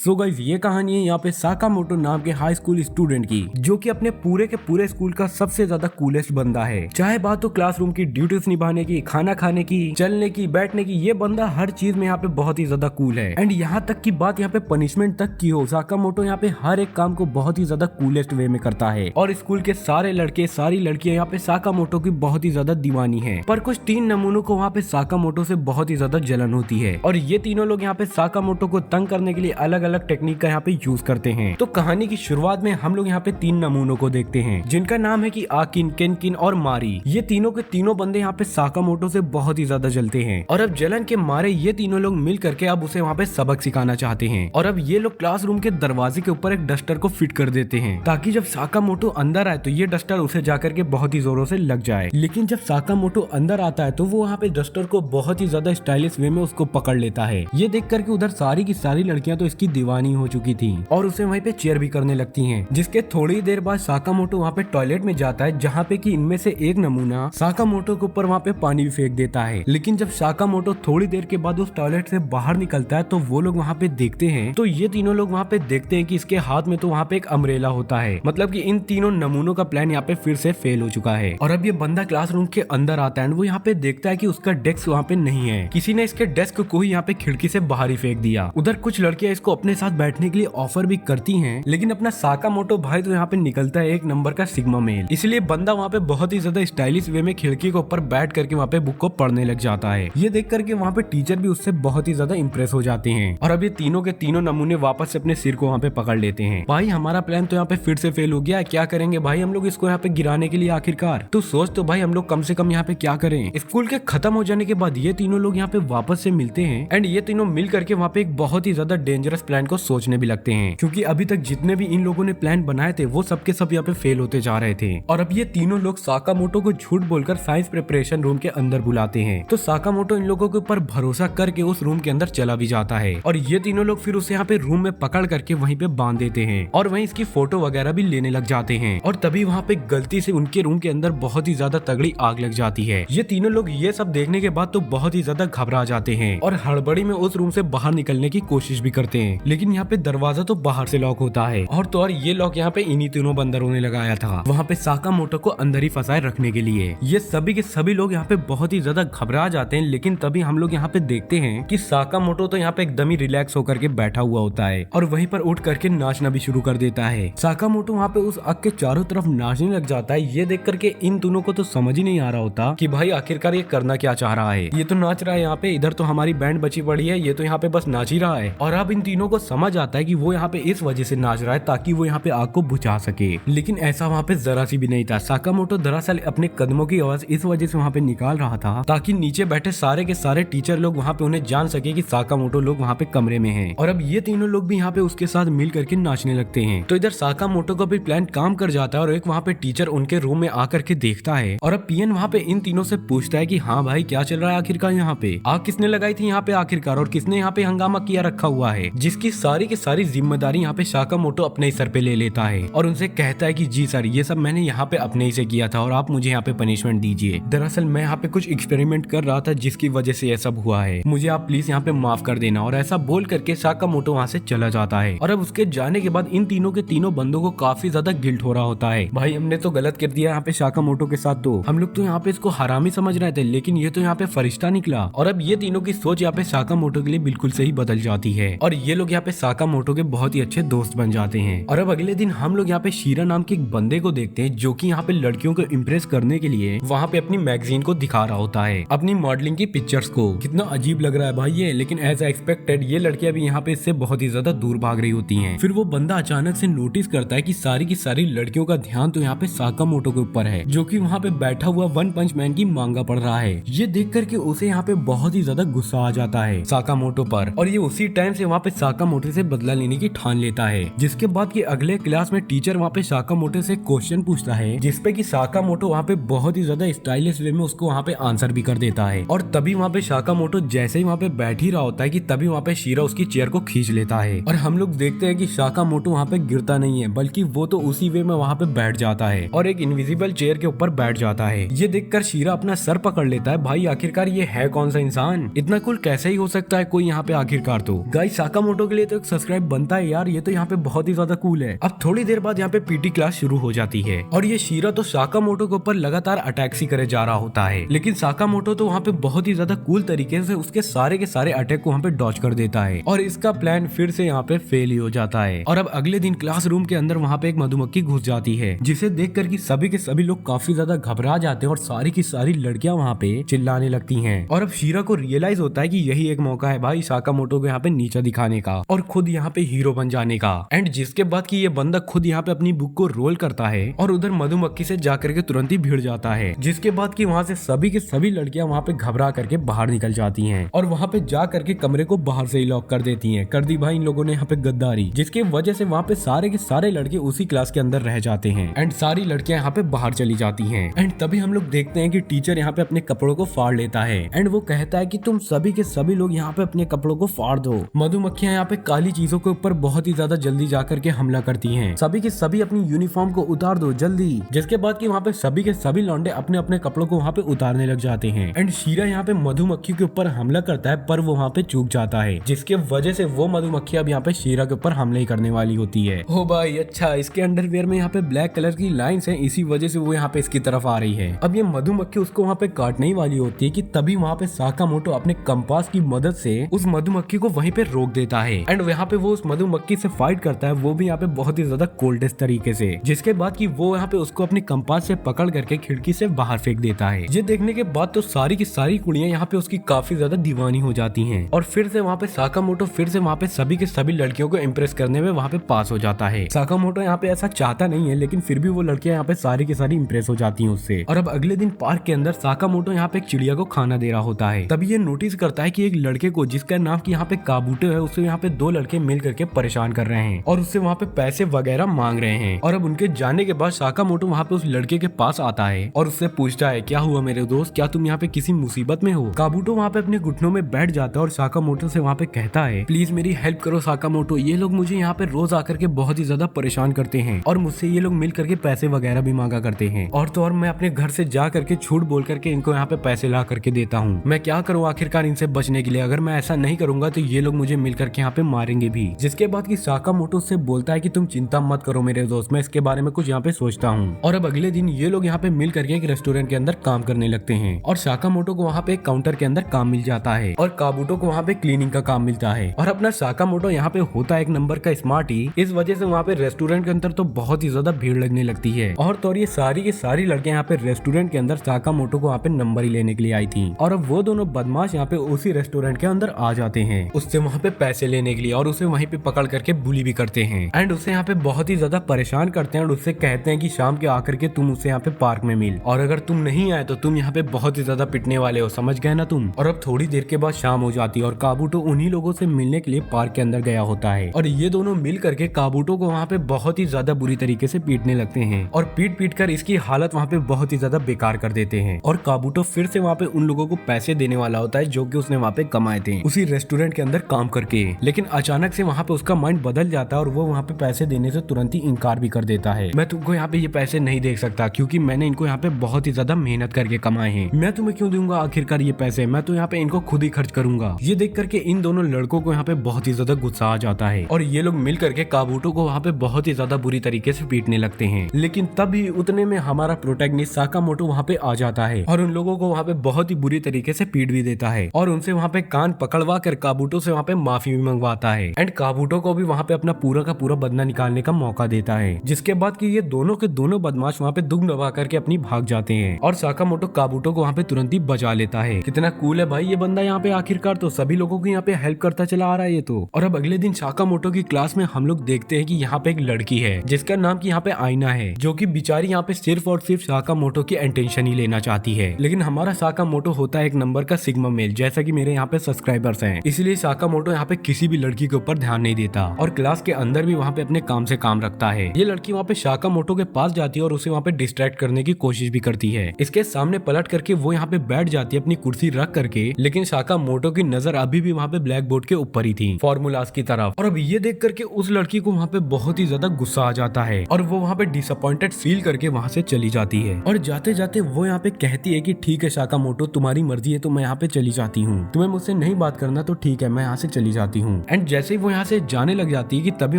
So guys ये कहानी है यहाँ पे साकामोटो नाम के हाई स्कूल स्टूडेंट की, जो कि अपने पूरे के पूरे स्कूल का सबसे ज्यादा कूलेस्ट बंदा है। चाहे बात हो क्लासरूम की ड्यूटीज निभाने की, खाना खाने की, चलने की, बैठने की, ये बंदा हर चीज में यहाँ पे बहुत ही ज्यादा कूल है। एंड यहाँ तक की बात यहाँ पे पनिशमेंट तक की हो, साकामोटो यहाँ पे हर एक काम को बहुत ही ज्यादा कूलेस्ट वे में करता है। और स्कूल के सारे लड़के सारी लड़कियां यहाँ पे साकामोटो की बहुत ही ज्यादा दीवानी है। पर कुछ 3 नमूनों को वहाँ पे साकामोटो से बहुत ही ज्यादा जलन होती है, और ये तीनों लोग यहाँ पे साकामोटो को तंग करने के लिए अलग अलग टेक्निक का यहाँ पे यूज करते हैं। तो कहानी की शुरुआत में हम लोग यहाँ पे 3 नमूनों को देखते हैं, जिनका नाम है कि आकिन, केनकिन और मारी। ये तीनों के तीनों बंदे यहाँ पे साकामोटो से बहुत ही ज्यादा जलते हैं, और अब जलन के मारे ये तीनों लोग मिल करके अब उसे वहाँ पे सबक सिखाना चाहते हैं। और अब ये लोग क्लासरूम के दरवाजे के ऊपर एक डस्टर को फिट कर देते हैं, ताकि जब साकामोटो अंदर आए तो ये डस्टर उसे जाकर के बहुत ही जोरों से लग जाए। लेकिन जब साकामोटो अंदर आता है तो वो वहाँ पे डस्टर को बहुत ही ज्यादा स्टाइलिश वे में उसको पकड़ लेता है। ये देख करके उधर सारी की सारी लड़कियां तो इसकी दीवानी हो चुकी थी, और उसे वहीं पे चेयर भी करने लगती हैं। जिसके थोड़ी देर बाद साकामोटो वहाँ पे टॉयलेट में जाता है, जहाँ पे कि इनमें से एक नमूना साकामोटो के ऊपर वहाँ पे पानी भी फेंक देता है। लेकिन जब साकामोटो थोड़ी देर के बाद उस टॉयलेट से बाहर निकलता है तो वो लोग वहाँ पे देखते हैं, तो ये तीनों लोग वहाँ पे देखते हैं कि इसके हाथ में तो वहाँ पे एक अम्ब्रेला होता है। मतलब कि इन तीनों नमूनों का प्लान यहाँ पे फिर से फेल हो चुका है। और अब ये बंदा क्लासरूम के अंदर आता है, वो यहाँ पे देखता है कि उसका डेस्क वहाँ पे नहीं है, किसी ने इसके डेस्क को ही यहाँ पे खिड़की से बाहर ही फेंक दिया। उधर कुछ लड़कियां इसको अपने साथ बैठने के लिए ऑफर भी करती हैं, लेकिन अपना साकामोटो भाई तो यहाँ पे निकलता है 1 नंबर का सिग्मा मेल। इसलिए बंदा वहाँ पे बहुत ही ज्यादा स्टाइलिश वे में खिड़की के ऊपर बैठ करके वहाँ पे बुक को पढ़ने लग जाता है। ये देख करके वहाँ पे टीचर भी उससे बहुत ही ज्यादा इंप्रेस हो जाते हैं। और अब ये तीनों के तीनों नमूने वापस से अपने सिर को वहाँ पे पकड़ लेते हैं। भाई हमारा प्लान तो यहाँ पे फिर से फेल हो गया, क्या करेंगे भाई हम लोग इसको यहाँ पे गिराने के लिए आखिरकार। तो सोच तो भाई हम लोग कम से कम यहाँ पे क्या करें। स्कूल के खत्म हो जाने के बाद ये तीनों लोग यहाँ पे वापस से मिलते हैं, एंड ये तीनों मिल करके वहाँ पे एक बहुत ही ज्यादा डेंजरस प्लान को सोचने भी लगते हैं, क्योंकि अभी तक जितने भी इन लोगों ने प्लान बनाए थे वो सबके सब यहाँ पे फेल होते जा रहे थे। और अब ये तीनों लोग साकामोटो को झूठ बोलकर साइंस प्रिपरेशन रूम के अंदर बुलाते हैं। तो साकामोटो इन लोगों के ऊपर भरोसा करके उस रूम के अंदर चला भी जाता है, और ये तीनों लोग फिर उसे यहाँ पे रूम में पकड़ करके वहीं पे बांध देते हैं, और वहीं इसकी फोटो वगैरह भी लेने लग जाते हैं। और तभी वहाँ पे गलती से उनके रूम के अंदर बहुत ही ज्यादा तगड़ी आग लग जाती है। ये तीनों लोग ये सब देखने के बाद तो बहुत ही ज्यादा घबरा जाते हैं, और हड़बड़ी में उस रूम से बाहर निकलने की कोशिश भी करते हैं। लेकिन यहाँ पे दरवाजा तो बाहर से लॉक होता है, और तो और ये लॉक यहाँ पे इन्हीं तीनों बंदरों ने लगाया था, वहाँ पे साकामोटो को अंदर ही फंसाए रखने के लिए। ये सभी के सभी लोग यहाँ पे बहुत ही ज्यादा घबरा जाते हैं। लेकिन तभी हम लोग यहाँ पे देखते हैं कि साकामोटो तो यहाँ पे एकदम ही रिलैक्स होकर के बैठा हुआ होता है, और वहीं पर उठ करके नाचना भी शुरू कर देता है। साकामोटो वहाँ पे उस आग के चारों तरफ नाचने लग जाता है। ये देख करके इन दोनों को तो समझ ही नहीं आ रहा होता कि भाई आखिरकार ये करना क्या चाह रहा है। ये तो नाच रहा है यहाँ पे, इधर तो हमारी बैंड बची पड़ी है, ये तो यहाँ पे बस नाच ही रहा है। और अब इन तीनों को समझ आता है कि वो यहाँ पे इस वजह से नाच रहा है ताकि वो यहाँ पे आग को बुझा सके। लेकिन ऐसा वहाँ पे जरा सी भी नहीं था। साकामोटो दरअसल अपने कदमों की आवाज इस वजह से वहाँ पे निकाल रहा था ताकि नीचे बैठे सारे के सारे टीचर लोग वहाँ पे उन्हें जान सके कि साकामोटो लोग वहाँ पे कमरे में हैं। और अब ये तीनों लोग भी यहाँ पे उसके साथ मिल करके नाचने लगते हैं। तो इधर साकामोटो का भी प्लान काम कर जाता है, और एक वहाँ पे टीचर उनके रूम में आकर के देखता है। और अब पीएन वहाँ पे इन तीनों से पूछता है कि हाँ भाई क्या चल रहा है आखिरकार, यहाँ पे आग किसने लगाई थी यहाँ पे आखिरकार, और किसने यहाँ पे हंगामा किया रखा हुआ है, जिसकी सारी की सारी जिम्मेदारी यहाँ पे साकामोटो अपने ही सर पे ले लेता है, और उनसे कहता है कि जी सर ये सब मैंने यहाँ पे अपने ही से किया था, और आप मुझे यहाँ पे पनिशमेंट दीजिए। दरअसल मैं यहाँ पे कुछ एक्सपेरिमेंट कर रहा था जिसकी वजह से ये सब हुआ है, मुझे आप प्लीज यहाँ पे माफ कर देना। और ऐसा बोल करके साकामोटो वहाँ से चला जाता है। और अब उसके जाने के बाद इन तीनों के तीनों बंदों को काफी ज्यादा गिल्ट हो रहा होता है, भाई हमने तो गलत कर दिया यहाँ पे साकामोटो के साथ, तो हम लोग तो यहाँ पे इसको हरामी समझ रहे थे, लेकिन ये तो यहाँ पे फरिश्ता निकला। और अब ये तीनों की सोच यहाँ पे साकामोटो के लिए बिल्कुल सही बदल जाती है, और ये लोग यहाँ पे साकामोटो के बहुत ही अच्छे दोस्त बन जाते हैं। और अब अगले दिन हम लोग यहाँ पे शीरा नाम के एक बंदे को देखते हैं, जो कि यहाँ पे लड़कियों को इम्प्रेस करने के लिए वहाँ पे अपनी मैगजीन को दिखा रहा होता है, अपनी मॉडलिंग की पिक्चर्स को। कितना अजीब लग रहा है भाई ये, लेकिन एज एक्सपेक्टेड ये लड़कियां भी यहाँ पे इससे बहुत ही ज्यादा दूर भाग रही होती हैं। फिर वो बंदा अचानक से नोटिस करता है कि सारी की सारी लड़कियों का ध्यान तो यहाँ पे साकामोटो के ऊपर है, जो कि वहाँ पे बैठा हुआ वन पंच मैन की मांगा पढ़ रहा है। ये देख करके उसे यहाँ पे बहुत ही ज्यादा गुस्सा आ जाता है साकामोटो पर, और ये उसी टाइम से वहाँ पे साकामोटो से बदला लेने की ठान लेता है। जिसके बाद की अगले क्लास में टीचर वहाँ पे साकामोटो से क्वेश्चन पूछता है, जिसपे कि साकामोटो वहाँ पे बहुत ही ज्यादा स्टाइलिश वे में उसको वहाँ पे आंसर भी कर देता है। और तभी वहाँ पे साकामोटो जैसे ही वहाँ पे बैठ ही रहा होता है कि तभी वहाँ पे शीरा उसकी चेयर को खींच लेता है, और हम लोग देखते हैं कि साकामोटो वहाँ पे गिरता नहीं है, बल्कि वो तो उसी वे में वहाँ पे बैठ जाता है, और एक इनविजिबल चेयर के ऊपर बैठ जाता है। ये देखकर शीरा अपना सर पकड़ लेता है, भाई आखिरकार ये है कौन सा इंसान, इतना कुल कैसे ही हो सकता है कोई यहाँ पे आखिरकार। तो गाइस साकामोटो के लिए तो एक सब्सक्राइब बनता है यार, ये तो यहाँ पे बहुत ही ज्यादा कूल है। अब थोड़ी देर बाद यहाँ पे पीटी क्लास शुरू हो जाती है और ये शीरा तो साकामोटो के ऊपर लगातार अटैक सी करे जा रहा होता है, लेकिन साकामोटो तो वहाँ पे बहुत ही ज्यादा कूल तरीके से उसके सारे के सारे अटैक को वहाँ पे डॉज कर देता है और इसका प्लान फिर से यहाँ पे फेल ही हो जाता है। और अब अगले दिन क्लासरूम के अंदर वहाँ पे एक मधुमक्खी घुस जाती है, जिसे देख कर सभी के सभी लोग काफी ज्यादा घबरा जाते हैं और सारी की सारी लड़कियां वहाँ पे चिल्लाने लगती हैं। और अब शीरा को रियलाइज होता है कि यही एक मौका है भाई साकामोटो को यहाँ पे नीचा दिखाने का और खुद यहाँ पे हीरो बन जाने का। एंड जिसके बाद कि ये बंदा खुद यहाँ पे अपनी बुक को रोल करता है और उधर मधुमक्खी से जाकर के तुरंत ही भिड़ जाता है, जिसके बाद कि वहाँ से सभी की सभी लड़कियां वहाँ पे घबरा करके बाहर निकल जाती हैं और वहाँ पे जा करके कमरे को बाहर से ही लॉक कर देती हैं। कर दी भाई इन लोगों ने यहाँ पे गद्दारी, जिसकी वजह से वहाँ पे सारे के सारे लड़के उसी क्लास के अंदर रह जाते हैं एंड सारी लड़कियां यहाँ पे बाहर चली जाती हैं। एंड तभी हम लोग देखते हैं कि टीचर यहाँ पे अपने कपड़ों को फाड़ लेता है एंड वो कहता है कि तुम सभी के सभी लोग यहाँ पे अपने कपड़ों को फाड़ दो। मधुमक्खियां यहाँ पे काली चीजों के ऊपर बहुत ही ज्यादा जल्दी जाकर के हमला करती हैं। सभी के सभी अपनी यूनिफॉर्म को उतार दो जल्दी, जिसके बाद कि वहाँ पे सभी के सभी लौंडे अपने अपने कपड़ों को वहाँ पे उतारने लग जाते हैं एंड शीरा यहाँ पे मधुमक्खी के ऊपर हमला करता है, पर वो वहाँ पे चूक जाता है, जिसके वजह से वो मधुमक्खी अब यहाँ पे शीरा के ऊपर हमले करने वाली होती है। ओ भाई अच्छा, इसके अंडरवियर में यहाँ पे ब्लैक कलर की लाइंस हैं, इसी वजह से वो यहाँ पे इसकी तरफ आ रही है। अब ये मधुमक्खी उसको वहाँ पे काटने ही वाली होती है कि तभी वहाँ पे साकामोटो अपने कंपास की मदद से उस मधुमक्खी को वहीं पे रोक देता है एंड यहाँ पे वो उस मधुमक्खी से फाइट करता है, वो भी यहाँ पे बहुत ही ज्यादा कोल्डेस्ट तरीके से, जिसके बाद कि वो यहाँ पे उसको अपनी कंपास से पकड़ करके खिड़की से बाहर फेंक देता है। ये देखने के बाद तो सारी की सारी कुड़ियां यहाँ पे उसकी काफी ज्यादा दीवानी हो जाती हैं और फिर से वहाँ पे साकामोटो फिर से वहाँ पे सभी के सभी लड़कियों को इम्प्रेस करने में वहाँ पे पास हो जाता है। साकामोटो यहाँ पे ऐसा चाहता नहीं है, लेकिन फिर भी वो लड़कियां यहाँ पे सारी की सारी इम्प्रेस हो जाती हैं उससे। और अब अगले दिन पार्क के अंदर साकामोटो यहाँ पे एक चिड़िया को खाना दे रहा होता है, तभी ये नोटिस करता है कि एक लड़के को जिसका नाम की यहाँ पे काबूटो है, उससे यहाँ पे दो लड़के मिल करके परेशान कर रहे हैं और उससे वहाँ पे पैसे वगैरह मांग रहे हैं। और अब उनके जाने के बाद साकामोटो वहाँ पे उस लड़के के पास आता है और उससे पूछता है क्या हुआ मेरे दोस्त, क्या तुम यहाँ पे किसी मुसीबत में हो। काबूटो वहाँ पे अपने घुटनों में बैठ जाता है और साकामोटो से वहाँ पे कहता है प्लीज मेरी हेल्प करो साकामोटो, ये लोग मुझे यहाँ पे रोज आकर के बहुत ही ज्यादा परेशान करते हैं और मुझसे ये लोग मिल करके पैसे वगैरह भी मांगा करते हैं और तो और मैं अपने घर से जा करके झूठ बोल करके इनको यहाँ पे पैसे ला करके देता हूँ। मैं क्या करूँ आखिरकार इनसे बचने के लिए, अगर मैं ऐसा नहीं करूंगा तो ये लोग मुझे मिल करके यहाँ पे मारेंगे भी। जिसके बाद की साकामोटो से बोलता है कि तुम चिंता मत करो मेरे दोस्त, मैं इसके बारे में कुछ यहाँ पे सोचता हूँ। और अब अगले दिन ये लोग यहाँ पे मिल करके एक रेस्टोरेंट के अंदर काम करने लगते हैं और साकामोटो को वहाँ पे एक काउंटर के अंदर काम मिल जाता है और काबूटो को वहाँ पे क्लीनिंग का काम मिलता है। और अपना साकामोटो यहाँ पे होता है एक नंबर का स्मार्ट ही, इस वजह से वहाँ पे रेस्टोरेंट के अंदर तो बहुत ही ज्यादा भीड़ लगने लगती है। और तो ये सारी की सारी लड़कियां यहाँ पे रेस्टोरेंट के अंदर साकामोटो को वहाँ पे नंबर ही लेने के लिए आई थी और अब वो दोनों बदमाश यहाँ पे उसी रेस्टोरेंट के अंदर आ जाते हैं उससे वहाँ पे पैसे लेने के लिए और उसे वहीं पे पकड़ करके बुली भी करते हैं एंड उसे यहाँ पे बहुत ही ज्यादा परेशान करते हैं और उससे कहते हैं कि शाम के आकर के तुम उसे यहाँ पे पार्क में मिल और अगर तुम नहीं आए तो तुम यहाँ पे बहुत ही ज्यादा पिटने वाले हो, समझ गए ना तुम। और अब थोड़ी देर के बाद शाम हो जाती है और काबूटो उन्हीं लोगों से मिलने के लिए पार्क के अंदर गया होता है और ये दोनों मिल करके काबूटो को वहाँ पे बहुत ही ज्यादा बुरी तरीके से पीटने लगते हैं और पीट पीट कर इसकी हालत वहाँ पे बहुत ही ज्यादा बेकार कर देते हैं। और काबूटो फिर से वहाँ पे उन लोगों को पैसे देने वाला होता है जो कि उसने वहाँ पे कमाए थे उसी रेस्टोरेंट के अंदर काम करके, लेकिन अचानक से वहाँ पे उसका माइंड बदल जाता है और वो वहाँ पे पैसे देने से तुरंत ही इनकार भी कर देता है। मैं तुमको यहाँ पे ये पैसे नहीं दे सकता क्योंकि मैंने इनको यहाँ पे बहुत ही ज्यादा मेहनत करके कमाए हैं, मैं तुम्हें क्यों दूंगा आखिरकार ये पैसे, मैं तो यहाँ पे इनको खुद ही खर्च करूंगा। ये देख करके इन दोनों लड़कों को यहाँ पे बहुत ही ज्यादा गुस्सा आ जाता है और ये लोग मिल करके काबूटो को वहाँ पे बहुत ही ज्यादा बुरी तरीके से पीटने लगते हैं। लेकिन तभी उतने में हमारा प्रोटैगनिस्ट साकामोटो वहाँ पे आ जाता है और उन लोगों को वहाँ पे बहुत ही बुरी तरीके से पीट भी देता है और उनसे वहाँ पे कान पकड़वा कर काबूटो से वहाँ पे माफी भी मंगवाता है एंड काबूटो को भी वहाँ पे अपना पूरा का पूरा बदला निकालने का मौका देता है। जिसके बाद कि ये दोनों के दोनों बदमाश वहाँ पे दुम दबा करके अपनी भाग जाते हैं और साकामोटो काबूटो को वहाँ पे तुरंत ही बचा लेता है। कितना कूल है भाई ये बंदा, यहाँ पे आखिरकार तो सभी लोगों की यहाँ पे हेल्प करता चला आ रहा है ये तो। और अब अगले दिन साकामोटो की क्लास में हम लोग देखते हैं कि यहाँ पे एक लड़की है जिसका नाम की यहाँ पे आईना है, जो कि बेचारी यहाँ पे सिर्फ और सिर्फ साकामोटो की अटेंशन ही लेना चाहती है। लेकिन हमारा साकामोटो होता है एक नंबर का सिग्मा मेल, जैसा कि मेरे यहाँ पे सब्सक्राइबर्स हैं, इसलिए साकामोटो यहाँ पे किसी भी लड़की के ऊपर ध्यान नहीं देता और क्लास के अंदर भी वहाँ पे अपने काम से काम रखता है। ये लड़की वहाँ पे साकामोटो के पास जाती है और उसे वहाँ पे डिस्ट्रैक्ट करने की कोशिश भी करती है। इसके सामने पलट करके वो यहाँ पे बैठ जाती है अपनी कुर्सी रख करके, लेकिन साकामोटो की नजर अभी भी वहाँ पे ब्लैक बोर्ड के ऊपर ही थी, फॉर्मूलाज की तरफ। और अब ये देख करके उस लड़की को वहाँ पे बहुत ही ज्यादा गुस्सा आ जाता है और वो वहाँ पे डिसअपॉइंटेड फील करके वहाँ से चली जाती है। और जाते जाते वो यहाँ पे कहती है कि ठीक है साकामोटो, तुम्हारी मर्जी है तो मैं यहाँ पे चली जाती हूँ, तुम्हें मुझसे नहीं बात करना तो ठीक है, मैं यहाँ से चली जाती हूँ। हूँ। एंड जैसे ही वो यहाँ से जाने लग जाती है कि तभी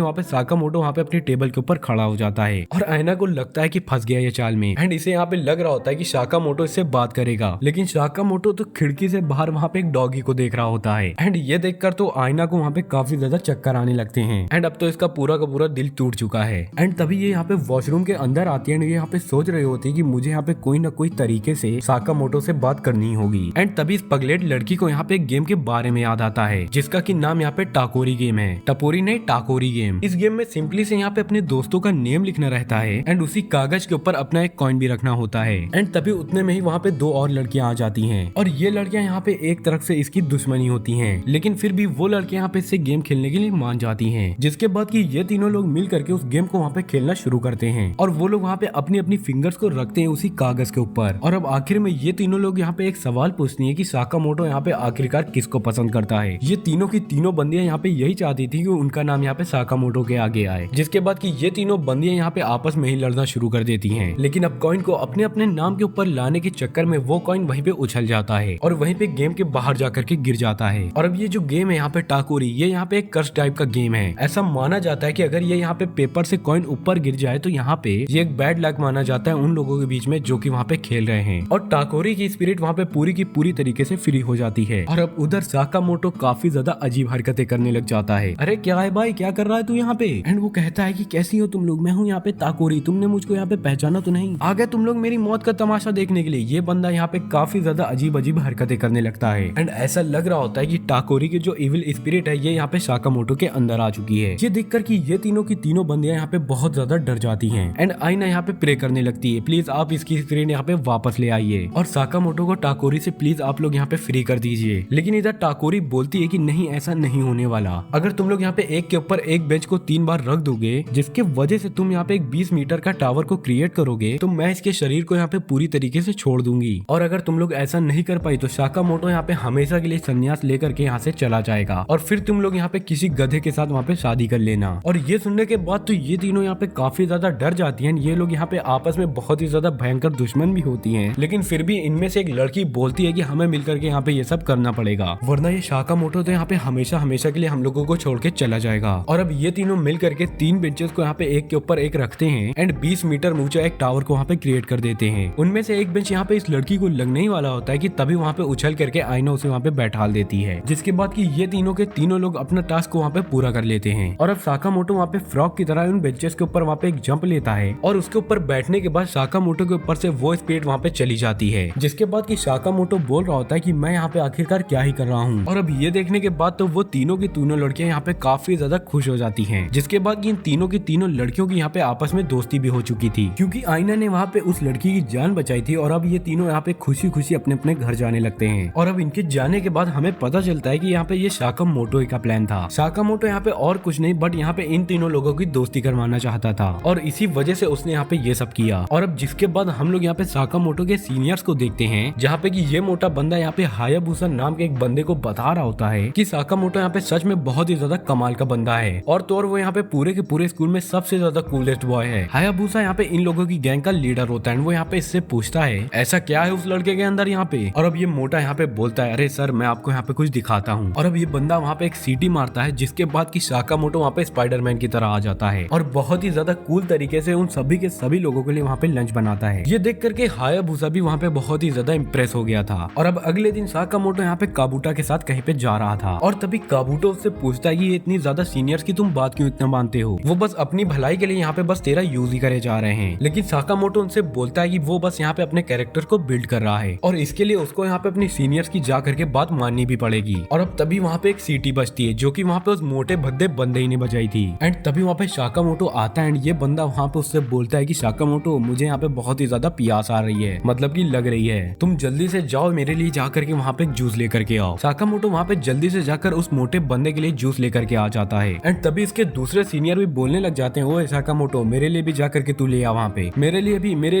वहाँ पे साकामोटो वहाँ पे अपनी टेबल के ऊपर खड़ा हो जाता है और आयना को लगता है कि फंस गया ये चाल में। एंड इसे यहाँ पे लग रहा होता है कि साकामोटो इससे बात करेगा, लेकिन साकामोटो तो खिड़की से बाहर वहाँ पे एक डॉगी को देख रहा होता है। एंड ये देखकर तो आयना को वहाँ पे काफी ज्यादा चक्कर आने लगते हैं एंड अब तो इसका पूरा का पूरा दिल टूट चुका है। एंड तभी ये यहाँ पे वॉशरूम के अंदर आती है एंड ये यहाँ पे सोच रही होती है कि मुझे यहाँ पे कोई ना कोई तरीके से साकामोटो से बात करनी होगी। एंड तभी इस पगलेट लड़की को यहाँ पे एक गेम के बारे में याद आता है जिसका की नाम यहाँ पे टाकोरी गेम है। टपोरी नहीं, टाकोरी गेम। इस गेम में सिंपली से यहाँ पे अपने दोस्तों का नेम लिखना रहता है एंड उसी कागज के ऊपर अपना एक कॉइन भी रखना होता है। एंड तभी उतने में ही वहाँ पे दो और लड़कियां आ जाती हैं और ये लड़कियां यहाँ पे एक तरफ से इसकी दुश्मनी होती हैं, लेकिन फिर भी वो लड़कियां यहाँ पे इससे गेम खेलने के लिए मान जाती हैं। जिसके बाद कि ये तीनों लोग मिल करके उस गेम को वहाँ पे खेलना शुरू करते हैं और वो लोग वहाँ पे अपनी अपनी फिंगर्स को रखते हैं उसी कागज के ऊपर। और अब आखिर में ये तीनों लोग यहाँ पे एक सवाल पूछती है कि साकामोटो यहाँ पे आखिरकार किसको पसंद करता है। ये तीनों की तीनों बंदियां यहाँ पे यही चाहती थी कि उनका नाम यहाँ पे साकामोटो के आगे आए। जिसके बाद कि ये तीनों बंदियां यहाँ पे आपस में ही लड़ना शुरू कर देती हैं, लेकिन अब कॉइन को अपने अपने नाम के ऊपर लाने के चक्कर में वो कॉइन वहीं पे उछल जाता है और वहीं पे गेम के बाहर जाकर के गिर जाता है। और अब ये जो गेम है यहाँ पे टाकोरी, ये यहाँ पे एक कर्स टाइप का गेम है। ऐसा माना जाता है कि अगर ये यहाँ पे पेपर से कॉइन ऊपर गिर जाए तो यहाँ पे ये एक बैड लक माना जाता है उन लोगों के बीच में जो कि वहाँ पे खेल रहे हैं और टाकोरी की स्पिरिट वहाँ पे पूरी की पूरी तरीके से फ्री हो जाती है। और अब उधर साकामोटो काफी ज्यादा अजीब हरकतें करने लग जाता है। अरे क्या है भाई, क्या कर रहा है तू यहाँ पे? एंड वो कहता है कि कैसी हो तुम लोग, मैं हूँ यहाँ पे टाकोरी, तुमने मुझको यहाँ पे पहचाना तो नहीं? आ गए तुम लोग मेरी मौत का तमाशा देखने के लिए। ये बंदा यहाँ पे काफी ज्यादा अजीब अजीब हरकतें करने लगता है एंड ऐसा लग रहा होता है कि टाकोरी की जो इविल स्पिरिट है ये यहाँ पे साकामोटो के अंदर आ चुकी है। ये देखकर कि ये तीनों की तीनों बंदियां यहाँ पे बहुत ज्यादा डर जाती हैं एंड आईना यहाँ पे प्रे करने लगती है, प्लीज आप इसकी स्पिरिट यहाँ पे वापस ले आइए और साकामोटो को टाकोरी से प्लीज आप लोग यहाँ पे फ्री कर दीजिए। लेकिन इधर टाकोरी बोलती है कि नहीं, ऐसा नहीं होने वाला। अगर तुम लोग यहाँ पे एक के ऊपर एक बेंच को 3 बार रख दोगे जिसके वजह से तुम यहाँ पे एक 20 मीटर का टावर को क्रिएट करोगे तो मैं इसके शरीर को यहाँ पे पूरी तरीके से छोड़ दूंगी। और अगर तुम लोग ऐसा नहीं कर पाई तो साकामोटो यहाँ पे हमेशा के लिए संन्यास लेकर के यहाँ से चला जाएगा और फिर तुम लोग यहाँ पे किसी गधे के साथ वहाँ पे शादी कर लेना। और ये सुनने के बाद तो ये तीनों यहाँ पे काफी ज्यादा डर जाती हैं। ये लोग यहाँ पे आपस में बहुत ही ज्यादा भयंकर दुश्मन भी होती हैं, लेकिन फिर भी इनमें से एक लड़की बोलती है कि हमें मिलकर के यहाँ पे ये सब करना पड़ेगा वरना ये साकामोटो तो यहाँ पे हमेशा हमेशा के लिए हम लोगों को छोड़ के चला जाएगा। और अब ये तीनों मिल करके 3 बेंचेस को यहाँ पे एक के ऊपर एक रखते हैं एंड 20 मीटर ऊंचा एक टावर को वहाँ पे क्रिएट कर देते हैं। उनमें से एक बेंच यहाँ पे इस लड़की को लगने ही वाला होता है कि तभी वहाँ पे उछल करके आईना उसे वहाँ पे बैठाल देती है, जिसके बाद कि ये तीनों के तीनों लोग अपना टास्क को वहाँ पे पूरा कर लेते हैं। और अब साकामोटो वहाँ पे फ्रॉग की तरह उन बेंचेस के ऊपर वहाँ पे एक जंप लेता है और उसके ऊपर बैठने के बाद साकामोटो के ऊपर से वो स्पीड वहाँ पे चली जाती है, जिसके बाद कि साकामोटो बोल रहा होता है कि मैं यहाँ पे आखिरकार क्या ही कर रहा हूँ। और अब ये देखने के बाद तो वो तीनों की तीनों लड़कियां यहाँ पे काफी ज्यादा खुश हो जाती हैं, जिसके बाद इन तीनों की तीनों लड़कियों की यहाँ पे आपस में दोस्ती भी हो चुकी थी क्योंकि आईना ने वहाँ पे उस लड़की की जान बचाई थी। और अब ये तीनों यहाँ पे खुशी खुशी अपने अपने घर जाने लगते हैं। और अब इनके जाने के बाद हमें पता चलता है कि यहाँ पे ये साकामोटो का प्लान था। साकामोटो यहाँ पे और कुछ नहीं बट यहाँ पे इन तीनों लोगों की दोस्ती करवाना चाहता था और इसी वजह से उसने यहाँ पे ये सब किया। और अब जिसके बाद हम लोग यहाँ पे साकामोटो के सीनियर्स को देखते हैं जहाँ पे कि ये मोटा बंदा यहाँ पे हायाबुसा नाम के एक बंदे को बता रहा होता है कि साकामोटो यहाँ पे सच में बहुत ही ज्यादा कमाल का बंदा है और तो और वो यहाँ पे पूरे के पूरे स्कूल में सबसे ज्यादा कूलेस्ट बॉय है। हायाबुसा यहाँ पे इन लोगों की गैंग का लीडर होता है। वो यहाँ पे इससे पूछता है ऐसा क्या है उस लड़के के अंदर यहाँ पे। और अब ये मोटा यहाँ पे बोलता है अरे सर मैं आपको यहाँ पे कुछ दिखाता हूँ। और अब ये बंदा वहाँ पे एक सीटी मारता है जिसके बाद की साकामोटो वहाँ पे स्पाइडरमैन की तरह आ जाता है और बहुत ही ज्यादा कूल तरीके से उन सभी के सभी लोगों के लिए वहाँ पे लंच बनाता है। ये देख करके हायाबुसा भी वहाँ पे बहुत ही ज्यादा इम्प्रेस हो गया था। और अब अगले दिन साकामोटो यहाँ पे काबूटा के साथ कहीं पे जा रहा था और तभी काबूटो उससे पूछता है कि ये इतनी ज्यादा सीनियर्स की तुम बात क्यों इतना मानते हो, वो बस अपनी भलाई के लिए यहाँ पे बस तेरा यूज ही करे जा रहे हैं। लेकिन साकामोटो उनसे बोलता है कि वो बस यहाँ पे अपने कैरेक्टर को बिल्ड कर रहा है और इसके लिए उसको यहाँ पे अपनी सीनियर्स की जा करके बात माननी भी पड़ेगी। और अब तभी वहाँ पे एक सीटी बजती है जो कि वहाँ पे उस मोटे भद्दे बंदे ही ने बजाई थी एंड तभी वहाँ पे साकामोटो आता है एंड ये बंदा वहाँ पे उससे बोलता है कि साकामोटो मुझे यहाँ पे बहुत ही ज्यादा प्यास आ रही है, मतलब कि लग रही है, तुम जल्दी से जाओ मेरे लिए जा करके वहाँ पे जूस लेकर के आओ। साकामोटो वहाँ पे जल्दी से जाकर उस मोटे बंदे के लिए जूस लेकर के आ जाता है एंड तभी इसके दूसरे सीनियर भी बोलने लग जाते हैं ओए साकामोटो मेरे लिए भी जा करके तू ले आ वहाँ पे, मेरे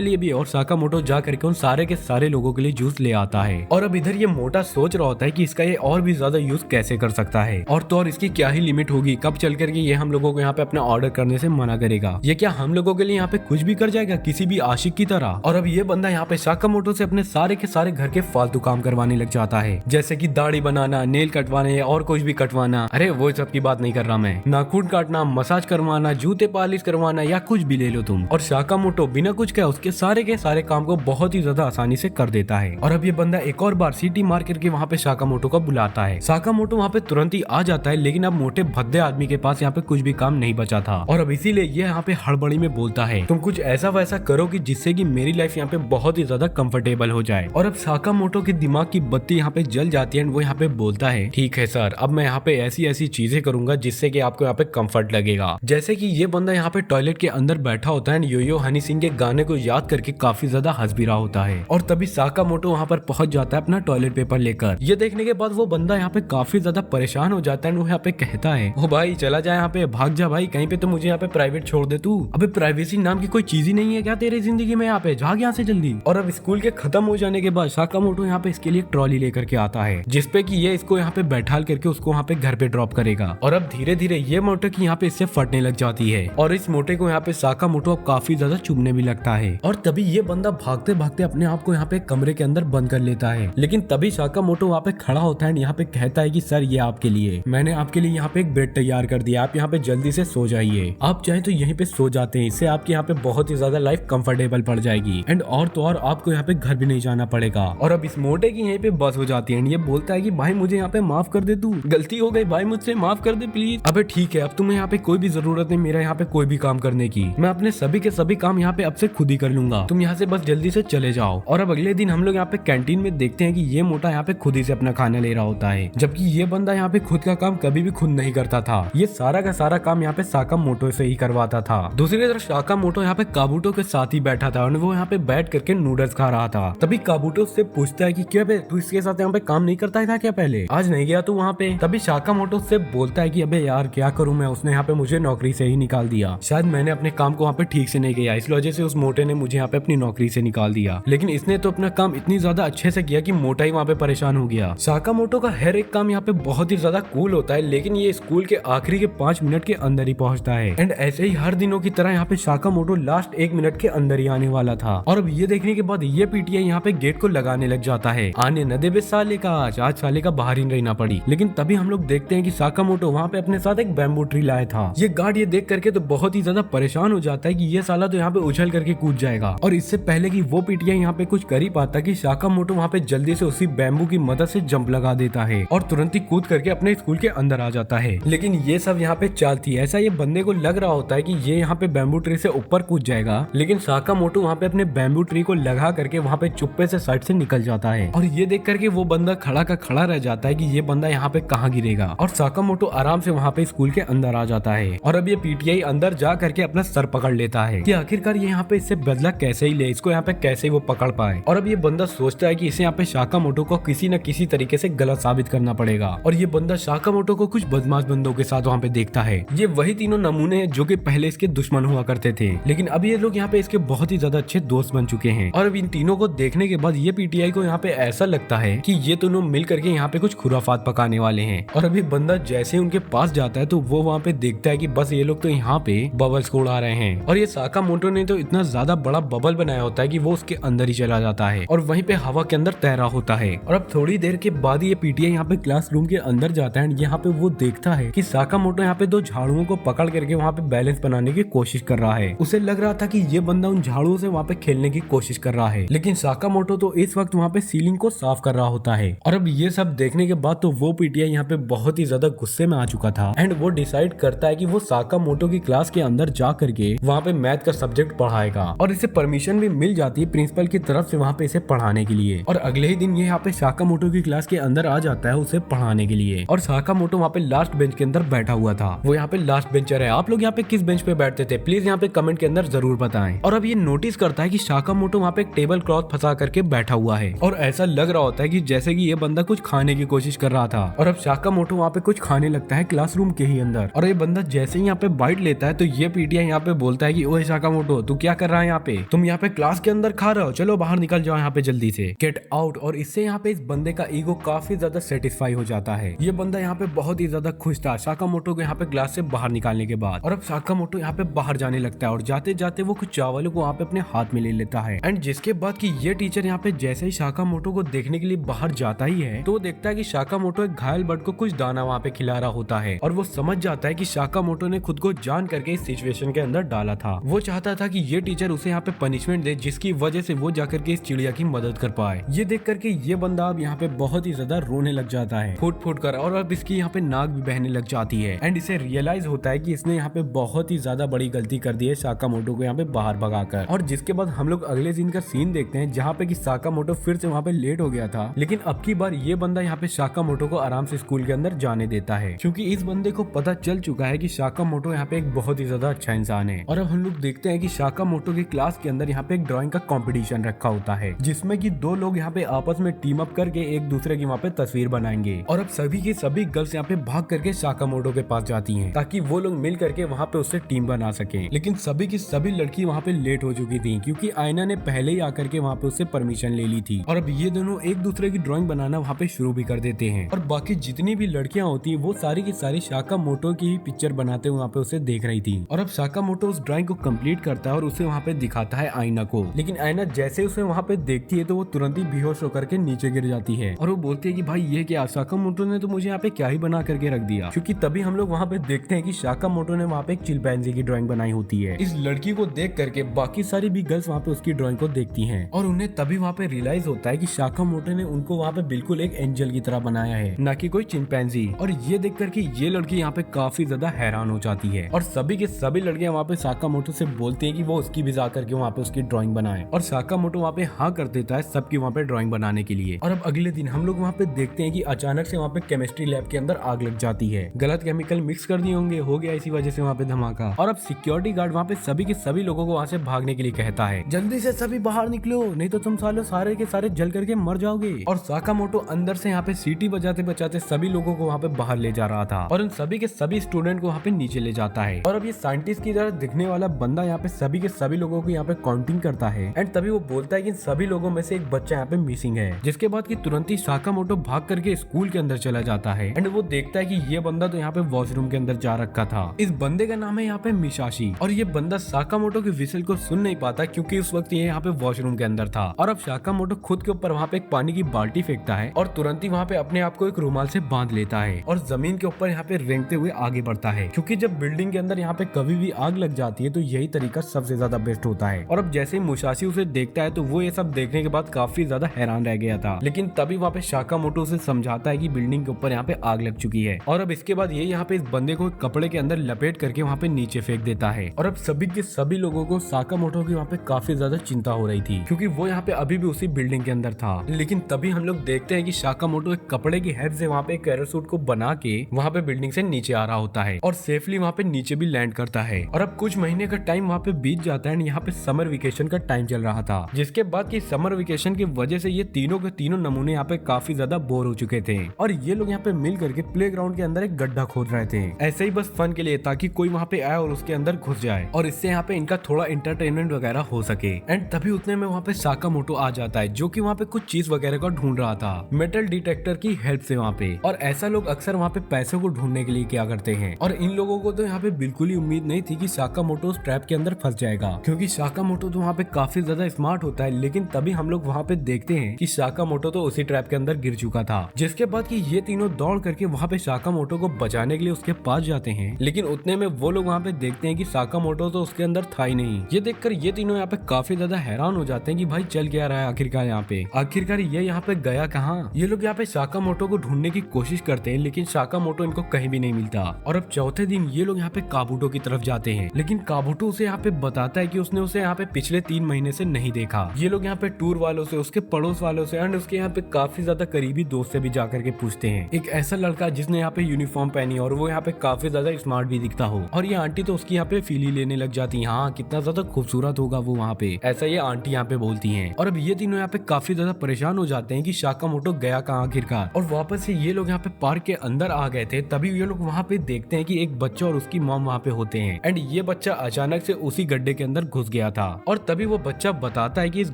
लिए भी। और साकामोटो जा करके उन सारे के सारे लोगों के लिए जूस ले आता है। और अब इधर ये मोटा सोच रहा होता है कि इसका ये और भी ज्यादा यूज कैसे कर सकता है और तो और इसकी क्या ही लिमिट होगी, कब चल करके ये हम लोगों को यहाँ पे अपना ऑर्डर करने से मना करेगा, ये क्या हम लोगों के लिए यहाँ पे कुछ भी कर जाएगा किसी भी आशिक की तरह। और अब ये बंदा यहाँ पे साकामोटो से अपने सारे के सारे घर के फालतू काम करवाने लग जाता है जैसे कि दाढ़ी बनाना, नेल कटवाने और कुछ भी कटवाना, अरे वो सब की बात नहीं कर रहा मैं, नाखून काटना, मसाज करवाना, जूते पॉलिश करवाना या कुछ भी ले लो तुम। और साकामोटो बिना कुछ कहे उसके सारे के सारे काम को बहुत ही ज्यादा आसानी से कर देता है। और अब ये बंदा एक और बार सीटी मार करके वहाँ पे साकामोटो को बुलाता है। साकामोटो वहाँ पे तुरंत ही आ जाता है, लेकिन अब मोटे भद्दे आदमी के पास यहाँ पे कुछ भी काम नहीं बचा था और अब इसीलिए ये यहाँ पे हड़बड़ी में बोलता है तुम कुछ ऐसा वैसा करो कि जिससे कि मेरी लाइफ यहाँ पे बहुत ही ज्यादा कंफर्टेबल हो जाए। और अब साकामोटो के दिमाग की बत्ती यहाँ पे जल जाती है। वो यहाँ पे बोलता है ठीक है सर, अब मैं यहाँ पे ऐसी ऐसी चीजें करूंगा जिससे कि आपको यहाँ पे कंफर्ट लगेगा। जैसे कि ये बंदा यहाँ पे टॉयलेट के अंदर बैठा होता है, यो-यो हनी सिंह के गाने को याद करके काफी ज्यादा हंस भी रहा होता है। और तभी साकामोटो वहाँ पर पहुंच जाता है अपना टॉयलेट पेपर लेकर। ये देखने के बाद वो बंदा यहाँ पे काफी ज्यादा परेशान हो जाता है। वो यहाँ पे कहता है ओ भाई चला जा यहाँ पे, भाग जा भाई कहीं पे, तो मुझे यहाँ पे प्राइवेट छोड़ दे तू। अबे प्राइवेसी नाम की कोई चीज ही नहीं है क्या तेरी जिंदगी में, यहाँ पे भाग यहाँ से जल्दी। और अब स्कूल के खत्म हो जाने के बाद साकामोटो यहाँ पे इसके लिए ट्रॉली लेकर के आता है, जिसपे कि ये इसको यहाँ पे बैठाल करके उसको वहाँ पे घर पे ड्रॉप करेगा। और अब धीरे धीरे ये मोटे की यहाँ पे इससे फटने लग जाती है और इस मोटे को यहाँ पे साकामोटो अब काफी ज्यादा चुभने भी लगता है। और तभी ये बंदा भागते भागते अपने आप को यहाँ पे कमरे के अंदर बंद कर लेता है। लेकिन तभी साकामोटो वहाँ पे खड़ा होता है, यहाँ पे कहता है कि सर ये आपके लिए, मैंने आपके लिए यहाँ पे एक बेड तैयार कर दिया, आप यहाँ पे जल्दी से सो जाइए। आप चाहे तो यहीं पे सो जाते हैं, इससे आपके यहाँ पे बहुत ही ज्यादा लाइफ कंफर्टेबल पड़ जाएगी एंड और तो और आपको यहाँ पे घर भी नहीं जाना पड़ेगा। और अब इस मोटे की यहीं पे बस हो जाती है। ये बोलता है कि भाई मुझे यहाँ पे माफ कर दे, तू गलती हो गई भाई, मुझसे माफ कर दे प्लीज। अबे ठीक है, अब तुम्हें यहाँ पे कोई भी जरूरत नहीं मेरा यहाँ पे कोई भी काम करने की, मैं अपने सभी के सभी काम यहाँ पे अब से खुद ही कर लूंगा, तुम यहाँ से बस जल्दी से चले जाओ। और अब अगले दिन हम लोग यहाँ पे कैंटीन में देखते हैं कि ये मोटा यहाँ पे खुद ही से अपना खाना ले रहा होता है, जबकि ये बंदा यहाँ पे खुद का काम कभी भी खुद नहीं करता था। ये सारा का सारा काम यहाँ पे साकामोटो से ही करवाता था। दूसरी तरफ साकामोटो यहाँ पे काबूटो के साथ ही बैठा था और वो यहाँ पे बैठ करके नूडल्स खा रहा था। तभी काबूटो उससे पूछता है कि क्या बे तू इसके साथ यहाँ पे काम नहीं करता था क्या पहले, आज नहीं गया तू वहाँ पे। तभी साकामोटो उससे बोलता है कि अबे यार क्या करूँ मैं, उसने यहाँ पे मुझे नौकरी से ही निकाल दिया, शायद मैंने अपने काम को वहाँ पे ठीक से नहीं किया, इस वजह से उस मोटे ने मुझे यहाँ पे अपनी नौकरी से निकाल दिया। लेकिन इसने तो अपना काम इतनी ज्यादा अच्छे से किया कि मोटा ही वहाँ पे परेशान हो गया। साकामोटो का हर एक काम यहाँ पे बहुत ही ज्यादा कूल होता है, लेकिन ये स्कूल के आखिरी के 5 मिनट के अंदर ही पहुंचता है एंड ऐसे ही हर दिनों की तरह यहाँ पे साकामोटो लास्ट 1 मिनट के अंदर ही आने वाला था। और अब ये देखने के बाद ये पीटीआई यहाँ पे गेट को लगाने लग जाता है, आने न देवे साले का, आज साले का बाहर ही रहना पड़ी। लेकिन तभी हम लोग देखते हैं कि साकामोटो वहाँ पे अपने साथ एक बैम्बू ट्री लाया था। ये गार्ड ये देख करके तो बहुत ही ज्यादा परेशान हो जाता है कि ये साला तो यहाँ पे उछल करके कूद जाएगा। और इससे पहले कि वो पीटीआई यहाँ पे कुछ कर ही पाता कि साकामोटो वहाँ पे जल्दी से उसी बैम्बू की मदद से जंप लगा देता है और तुरंत ही कूद करके अपने स्कूल के अंदर आ जाता है। लेकिन ये सब यहाँ पे चाल थी, ऐसा ये बंदे को लग रहा होता है कि ये यहाँ पे बैम्बू ट्री से ऊपर कूद जाएगा, लेकिन साकामोटो वहाँ पे अपने बैम्बू ट्री को लगा करके वहाँ पे चुप्पे से साइड से निकल जाता है। और ये देख करके वो बंदा खड़ा का खड़ा रह जाता है कि ये बंदा यहाँ पे कहाँ गिरेगा। और साकामोटो आराम से वहाँ पे स्कूल के अंदर आ जाता है और अब ये पीटीआई अंदर जा करके अपना सर पकड़ लेता है कि आखिरकार ये यहाँ पे इससे बदला कैसे ही ले, इसको यहाँ पे कैसे वो पकड़ पाए। और अब ये बंदा सोचता है कि इसे यहाँ पे साकामोटो को किसी न किसी तरीके से गलत साबित करना पड़ेगा। और ये बंदा साकामोटो को कुछ बदमाश बंदों के साथ वहाँ पे देखता है। ये वही तीनों नमूने हैं जो कि पहले इसके दुश्मन हुआ करते थे, लेकिन अब ये लोग यहाँ पे इसके बहुत ही ज्यादा अच्छे दोस्त बन चुके हैं। और अब इन तीनों को देखने के बाद ये पीटीआई को यहाँ पे ऐसा लगता है कि ये दोनों मिल करके यहाँ पे कुछ खुराफात पकाने वाले हैं। और अभी बंदा जैसे उनके पास जाता है तो वो वहाँ पे देखता है कि बस ये लोग तो यहाँ पे बबल्स को उड़ा रहे हैं। और ये साकामोटो ने तो इतना ज्यादा बड़ा बबल बनाया होता है कि वो उसके अंदर ही चला जाता है और वहीं पे हवा के अंदर तैरा होता है। और अब थोड़ी देर के बाद ये पीटीआई यहाँ पे क्लासरूम के अंदर जाता है। यहाँ पे वो देखता है कि साकामोटो यहाँ पे 2 झाड़ुओं को पकड़ करके वहाँ पे बैलेंस बनाने की कोशिश कर रहा है। उसे लग रहा था कि ये बंदा उन झाड़ुओं से वहाँ पे खेलने की कोशिश कर रहा है, लेकिन साकामोटो तो इस वक्त वहाँ पे सीलिंग को साफ कर रहा होता है। और अब ये सब देखने के बाद तो वो पीटीआई यहाँ पे बहुत ही ज्यादा गुस्से में आ चुका था एंड वो डिसाइड करता है कि वो साकामोटो की क्लास के अंदर जा करके वहाँ पे मैथ का सब्जेक्ट पढ़ाएगा। और इसे परमिशन भी मिल जाती है प्रिंसिपल की तरफ से वहाँ पे इसे पढ़ाने के लिए। और अगले ही दिन ये यहाँ पे साकामोटो की क्लास के अंदर आ जाता है उसे पढ़ाने के लिए। और साकामोटो वहाँ पे लास्ट बेंच के अंदर बैठा हुआ था, वो यहाँ पे लास्ट बेंचर है। आप लोग यहाँ पे किस बेंच पे बैठते थे प्लीज यहाँ पे कमेंट के अंदर जरूर बताएं। और अब ये नोटिस करता है कि साकामोटो वहाँ पे एक टेबल क्लॉथ फंसा करके बैठा हुआ है और ऐसा लग रहा होता है कि जैसे कि ये बंदा कुछ खाने की कोशिश कर रहा था। और अब साकामोटो वहाँ पे कुछ खाने लगता है क्लासरूम के ही अंदर। और ये बंदा जैसे ही यहाँ पे बाइट लेता है तो ये पीटीआई यहाँ पे बोलता है कि ओए साकामोटो तू क्या कर रहा है यहाँ पे, तुम यहाँ पे क्लास के अंदर खा रहे हो, चलो बाहर निकल जाओ यहाँ पे जल्दी से, गेट आउट। और इससे यहाँ पे इस बंदे का ईगो काफी ज्यादा सेटिस्फाई हो जाता है। ये बंदा यहाँ पे बहुत ही ज्यादा खुश था साकामोटो को यहाँ पे क्लास से बाहर निकालने के बाद। और अब साकामोटो यहाँ पे बाहर जाने लगता है और जाते जाते वो कुछ चावलों को वहाँ पे अपने हाथ में ले लेता है एंड जिसके बाद कि ये टीचर यहाँ पे जैसे ही साकामोटो को देखने के लिए बाहर जाता ही है तो वो देखता है कि साकामोटो एक घायल बर्ड को कुछ दाना वहाँ पे खिला रहा होता है और वो समझ जाता है कि साकामोटो ने खुद को जान करके इस सिचुएशन के अंदर डाला था। वो चाहता था कि ये टीचर उसे यहाँ पे पनिशमेंट दे जिसकी वजह से वो जाकर के इस चिड़िया की मदद कर पाए। ये देख करके ये बंदा अब यहाँ पे बहुत ही ज्यादा रोने लग जाता है फूट फूट कर, और अब इसकी यहाँ पे नाक भी बहने लग जाती है एंड इसे रियलाइज होता है कि इसने यहाँ पे बहुत ही ज्यादा बड़ी गलती कर दी है साकामोटो को यहाँ पे बाहर भगाकर। और जिसके बाद हम लोग अगले दिन का सीन देखते हैं जहाँ पे कि साकामोटो फिर से वहाँ पे लेट हो गया था, लेकिन अब की बार ये बंदा यहाँ पे साकामोटो को आराम से स्कूल के अंदर जाने देता है क्योंकि इस बंदे को पता चल चुका है कि साकामोटो यहाँ पे एक बहुत ही ज्यादा अच्छा इंसान है। और अब हम लोग देखते हैं कि साकामोटो की क्लास के अंदर यहाँ पे एक ड्राइंग का कंपटीशन रखा होता है जिसमें कि दो लोग यहाँ पे आपस में टीम अप करके एक दूसरे की वहाँ पे तस्वीर बनाएंगे। और अब सभी की सभी गर्ल्स यहाँ पे भाग करके साकामोटो के पास जाती हैं ताकि वो लोग मिल करके वहाँ पे उससे टीम बना सके। लेकिन सभी की सभी लड़की वहाँ पे लेट हो चुकी थी क्योंकि आयना ने पहले ही आकर के वहाँ पे उससे परमिशन ले ली थी। और अब ये दोनों एक दूसरे की ड्राइंग बनाना वहाँ पे शुरू भी कर देते हैं और बाकी जितनी भी लड़कियां होती है वो सारी की सारी साकामोटो की ही पिक्चर बनाते हुए वहाँ पे उसे देख रही थी। और अब साकामोटो उस ड्राइंग को कंप्लीट करता है और उसे वहाँ पे दिखाता है आयना को, लेकिन आयना जैसे उसे वहाँ पे देखती है तो वो तुरंत ही बेहोश होकर के नीचे गिर जाती है और वो बोलती है कि भाई ये क्या, साकामोटो ने तो मुझे यहाँ पे क्या ही बना करके रख दिया। क्योंकि तभी हम लोग वहाँ पे देखते हैं कि साकामोटो ने वहाँ पे एक चिंपैंजी की ड्राइंग बनाई होती है। इस लड़की को देख करके बाकी सारी भी गर्ल्स वहाँ पे उसकी ड्राइंग को देखती हैं और उन्हें तभी वहाँ पे रियलाइज होता है कि साकामोटो ने उनको वहाँ पे बिल्कुल एक एंजल की तरह बनाया है, न कि कोई चिंपैंजी। और ये देख करके ये लड़की यहाँ पे काफी ज्यादा हैरान हो जाती है और सभी के सभी लड़कियां वहाँ पे साकामोटो से बोलती है कि वो उसकी भी जा करके वहाँ पे उसकी ड्राइंग बनाए और साकामोटो वहाँ पे हाँ कर देता है सबकी वहाँ पे ड्राइंग बनाने के लिए। और अब अगले दिन हम लोग वहाँ पे देखते हैं कि अचानक से वहाँ पे केमिस्ट्री लैब के अंदर आग लग जाती है, गलत केमिकल मिक्स कर दिए होंगे, हो गया इसी वजह से वहाँ पे धमाका। और अब सिक्योरिटी गार्ड वहाँ पे सभी के सभी लोगों को वहाँ से भागने के लिए कहता है, जल्दी से सभी बाहर निकलो नहीं तो तुम सारे के सारे जल करके मर जाओगे। और साकामोटो अंदर से यहाँ पे सीटी बजाते बजाते सभी लोगों को वहाँ पे बाहर ले जा रहा था और उन सभी के सभी स्टूडेंट को वहाँ पे नीचे ले जाता है। और अब ये साइंटिस्ट की तरह दिखने वाला बंदा यहाँ पे सभी के सभी लोगों को यहाँ पे काउंटिंग करता है एंड तभी वो बोलता है कि सभी लोगों में से एक बच्चा यहाँ पे मिसिंग है। जिसके बाद कि तुरंत ही साकामोटो भाग करके स्कूल के अंदर चला जाता है एंड वो देखता है कि ये बंदा तो यहाँ पे वॉशरूम के अंदर जा रखा था। इस बंदे का नाम है यहाँ पे मिशाशी और ये बंदा साकामोटो की विसल को सुन नहीं पाता क्योंकि उस वक्त ये यहाँ पे वॉशरूम के अंदर था। और अब साकामोटो खुद के ऊपर वहाँ पे एक पानी की बाल्टी फेंकता है और तुरंत ही वहाँ पे अपने आप को एक रुमाल से बांध लेता है और जमीन के ऊपर यहाँ पे रेंगते हुए आगे बढ़ता है क्योंकि जब बिल्डिंग के अंदर यहाँ पे कभी भी आग लग जाती है तो यही तरीका सबसे ज्यादा बेस्ट होता है। और अब जैसे ही मुसाशी उसे देखता है तो वो ये सब देखने के बाद काफी ज्यादा हैरान रह गया था, लेकिन तभी वहाँ पे साकामोटो उसे समझाता है कि बिल्डिंग के ऊपर यहाँ पे आग लग चुकी है। और अब इसके बाद ये यहाँ पे इस बंदे को कपड़े के अंदर लपेट करके वहाँ पे नीचे फेंक देता है। और अब सभी के सभी लोगों को साकामोटो की वहाँ पे काफी ज्यादा चिंता हो रही थी क्योंकि वो यहाँ पे अभी भी उसी बिल्डिंग के अंदर था। लेकिन तभी हम लोग देखते हैं कि साकामोटो एक कपड़े की हेल्प से वहाँ पे पैराशूट को बना के वहाँ पे बिल्डिंग से नीचे आ रहा होता है और सेफली वहाँ पे नीचे भी लैंड करता है। और अब कुछ महीने का टाइम वहाँ पे बीत जाता है। यहाँ पे समर वेकेशन का टाइम चल रहा था, जिसके बाद की समर वेकेशन की वजह से ये तीनों के तीनों नमूने यहाँ पे काफी ज्यादा बोर हो चुके थे और ये लोग यहाँ पे मिल करके प्लेग्राउंड के अंदर एक गड्ढा खोद रहे थे, ऐसे ही बस फन के लिए, ताकि कोई वहाँ पे आए और उसके अंदर घुस जाए और इससे यहाँ पे इनका थोड़ा एंटरटेनमेंट वगैरह हो सके। एंड तभी उतने में वहाँ पे साकामोटो आ जाता है जो कि वहाँ पे कुछ चीज वगैरह का ढूंढ रहा था मेटल डिटेक्टर की हेल्प से वहाँ पे। और ऐसा लोग अक्सर वहाँ पे पैसे को ढूंढने के लिए क्या करते हैं और इन लोगों को तो यहाँ पे बिल्कुल ही उम्मीद नहीं थी कि साकामोटो उस ट्रैप के अंदर फंस जाएगा क्योंकि साकामोटो तो वहाँ पे काफी ज्यादा स्मार्ट होता है। लेकिन तभी हम लोग वहाँ पे देखते हैं कि साकामोटो तो उसी ट्रैप के अंदर गिर चुका था, जिसके बाद कि ये तीनों दौड़ करके वहाँ पे साकामोटो को बचाने के लिए उसके पास जाते हैं। लेकिन उतने में वो लोग वहाँ पे देखते हैं कि साकामोटो तो उसके अंदर था ही नहीं। ये देखकर ये तीनों यहाँ पे काफी ज्यादा हैरान हो जाते हैं कि भाई चल क्या रहा है आखिरकार यहाँ पे, आखिरकार ये यहाँ पे गया कहाँ। ये लोग यहाँ पे साकामोटो को ढूंढने की कोशिश करते हैं लेकिन साकामोटो इनको कहीं भी नहीं मिलता। और अब चौथे दिन ये लोग यहाँ पे काबुटो की तरफ जाते हैं, लेकिन काबुटो उसे यहाँ पे बताता है कि उसने उसे यहाँ पे पिछले 3 महीने से नहीं देखा। ये लोग यहाँ पे टूर वालों से, उसके पड़ोस वालों से एंड उसके यहाँ पे काफी ज्यादा करीबी दोस्त से भी जा करके पूछते हैं, एक ऐसा लड़का जिसने यहाँ पे यूनिफॉर्म पहनी और वो यहाँ पे काफी ज्यादा स्मार्ट भी दिखता हो। और ये आंटी तो उसकी यहाँ पे फीली लेने लग जाती है, हाँ कितना ज्यादा खूबसूरत होगा वो वहाँ पे, ऐसा ये आंटी यहाँ पे बोलती है। और अब ये तीनों यहाँ पे काफी ज्यादा परेशान हो जाते हैं कि साकामोटो गया कहाँ आखिरकार। और वापस से ये लोग यहाँ पे पार्क के अंदर आ गए थे, तभी ये लोग वहाँ पे देखते हैं कि एक बच्चा और उसकी मॉम वहाँ पे होते हैं एंड ये बच्चा अचानक से उसी गड्ढे के अंदर घुस गया था। और तभी वो बच्चा बताता है कि इस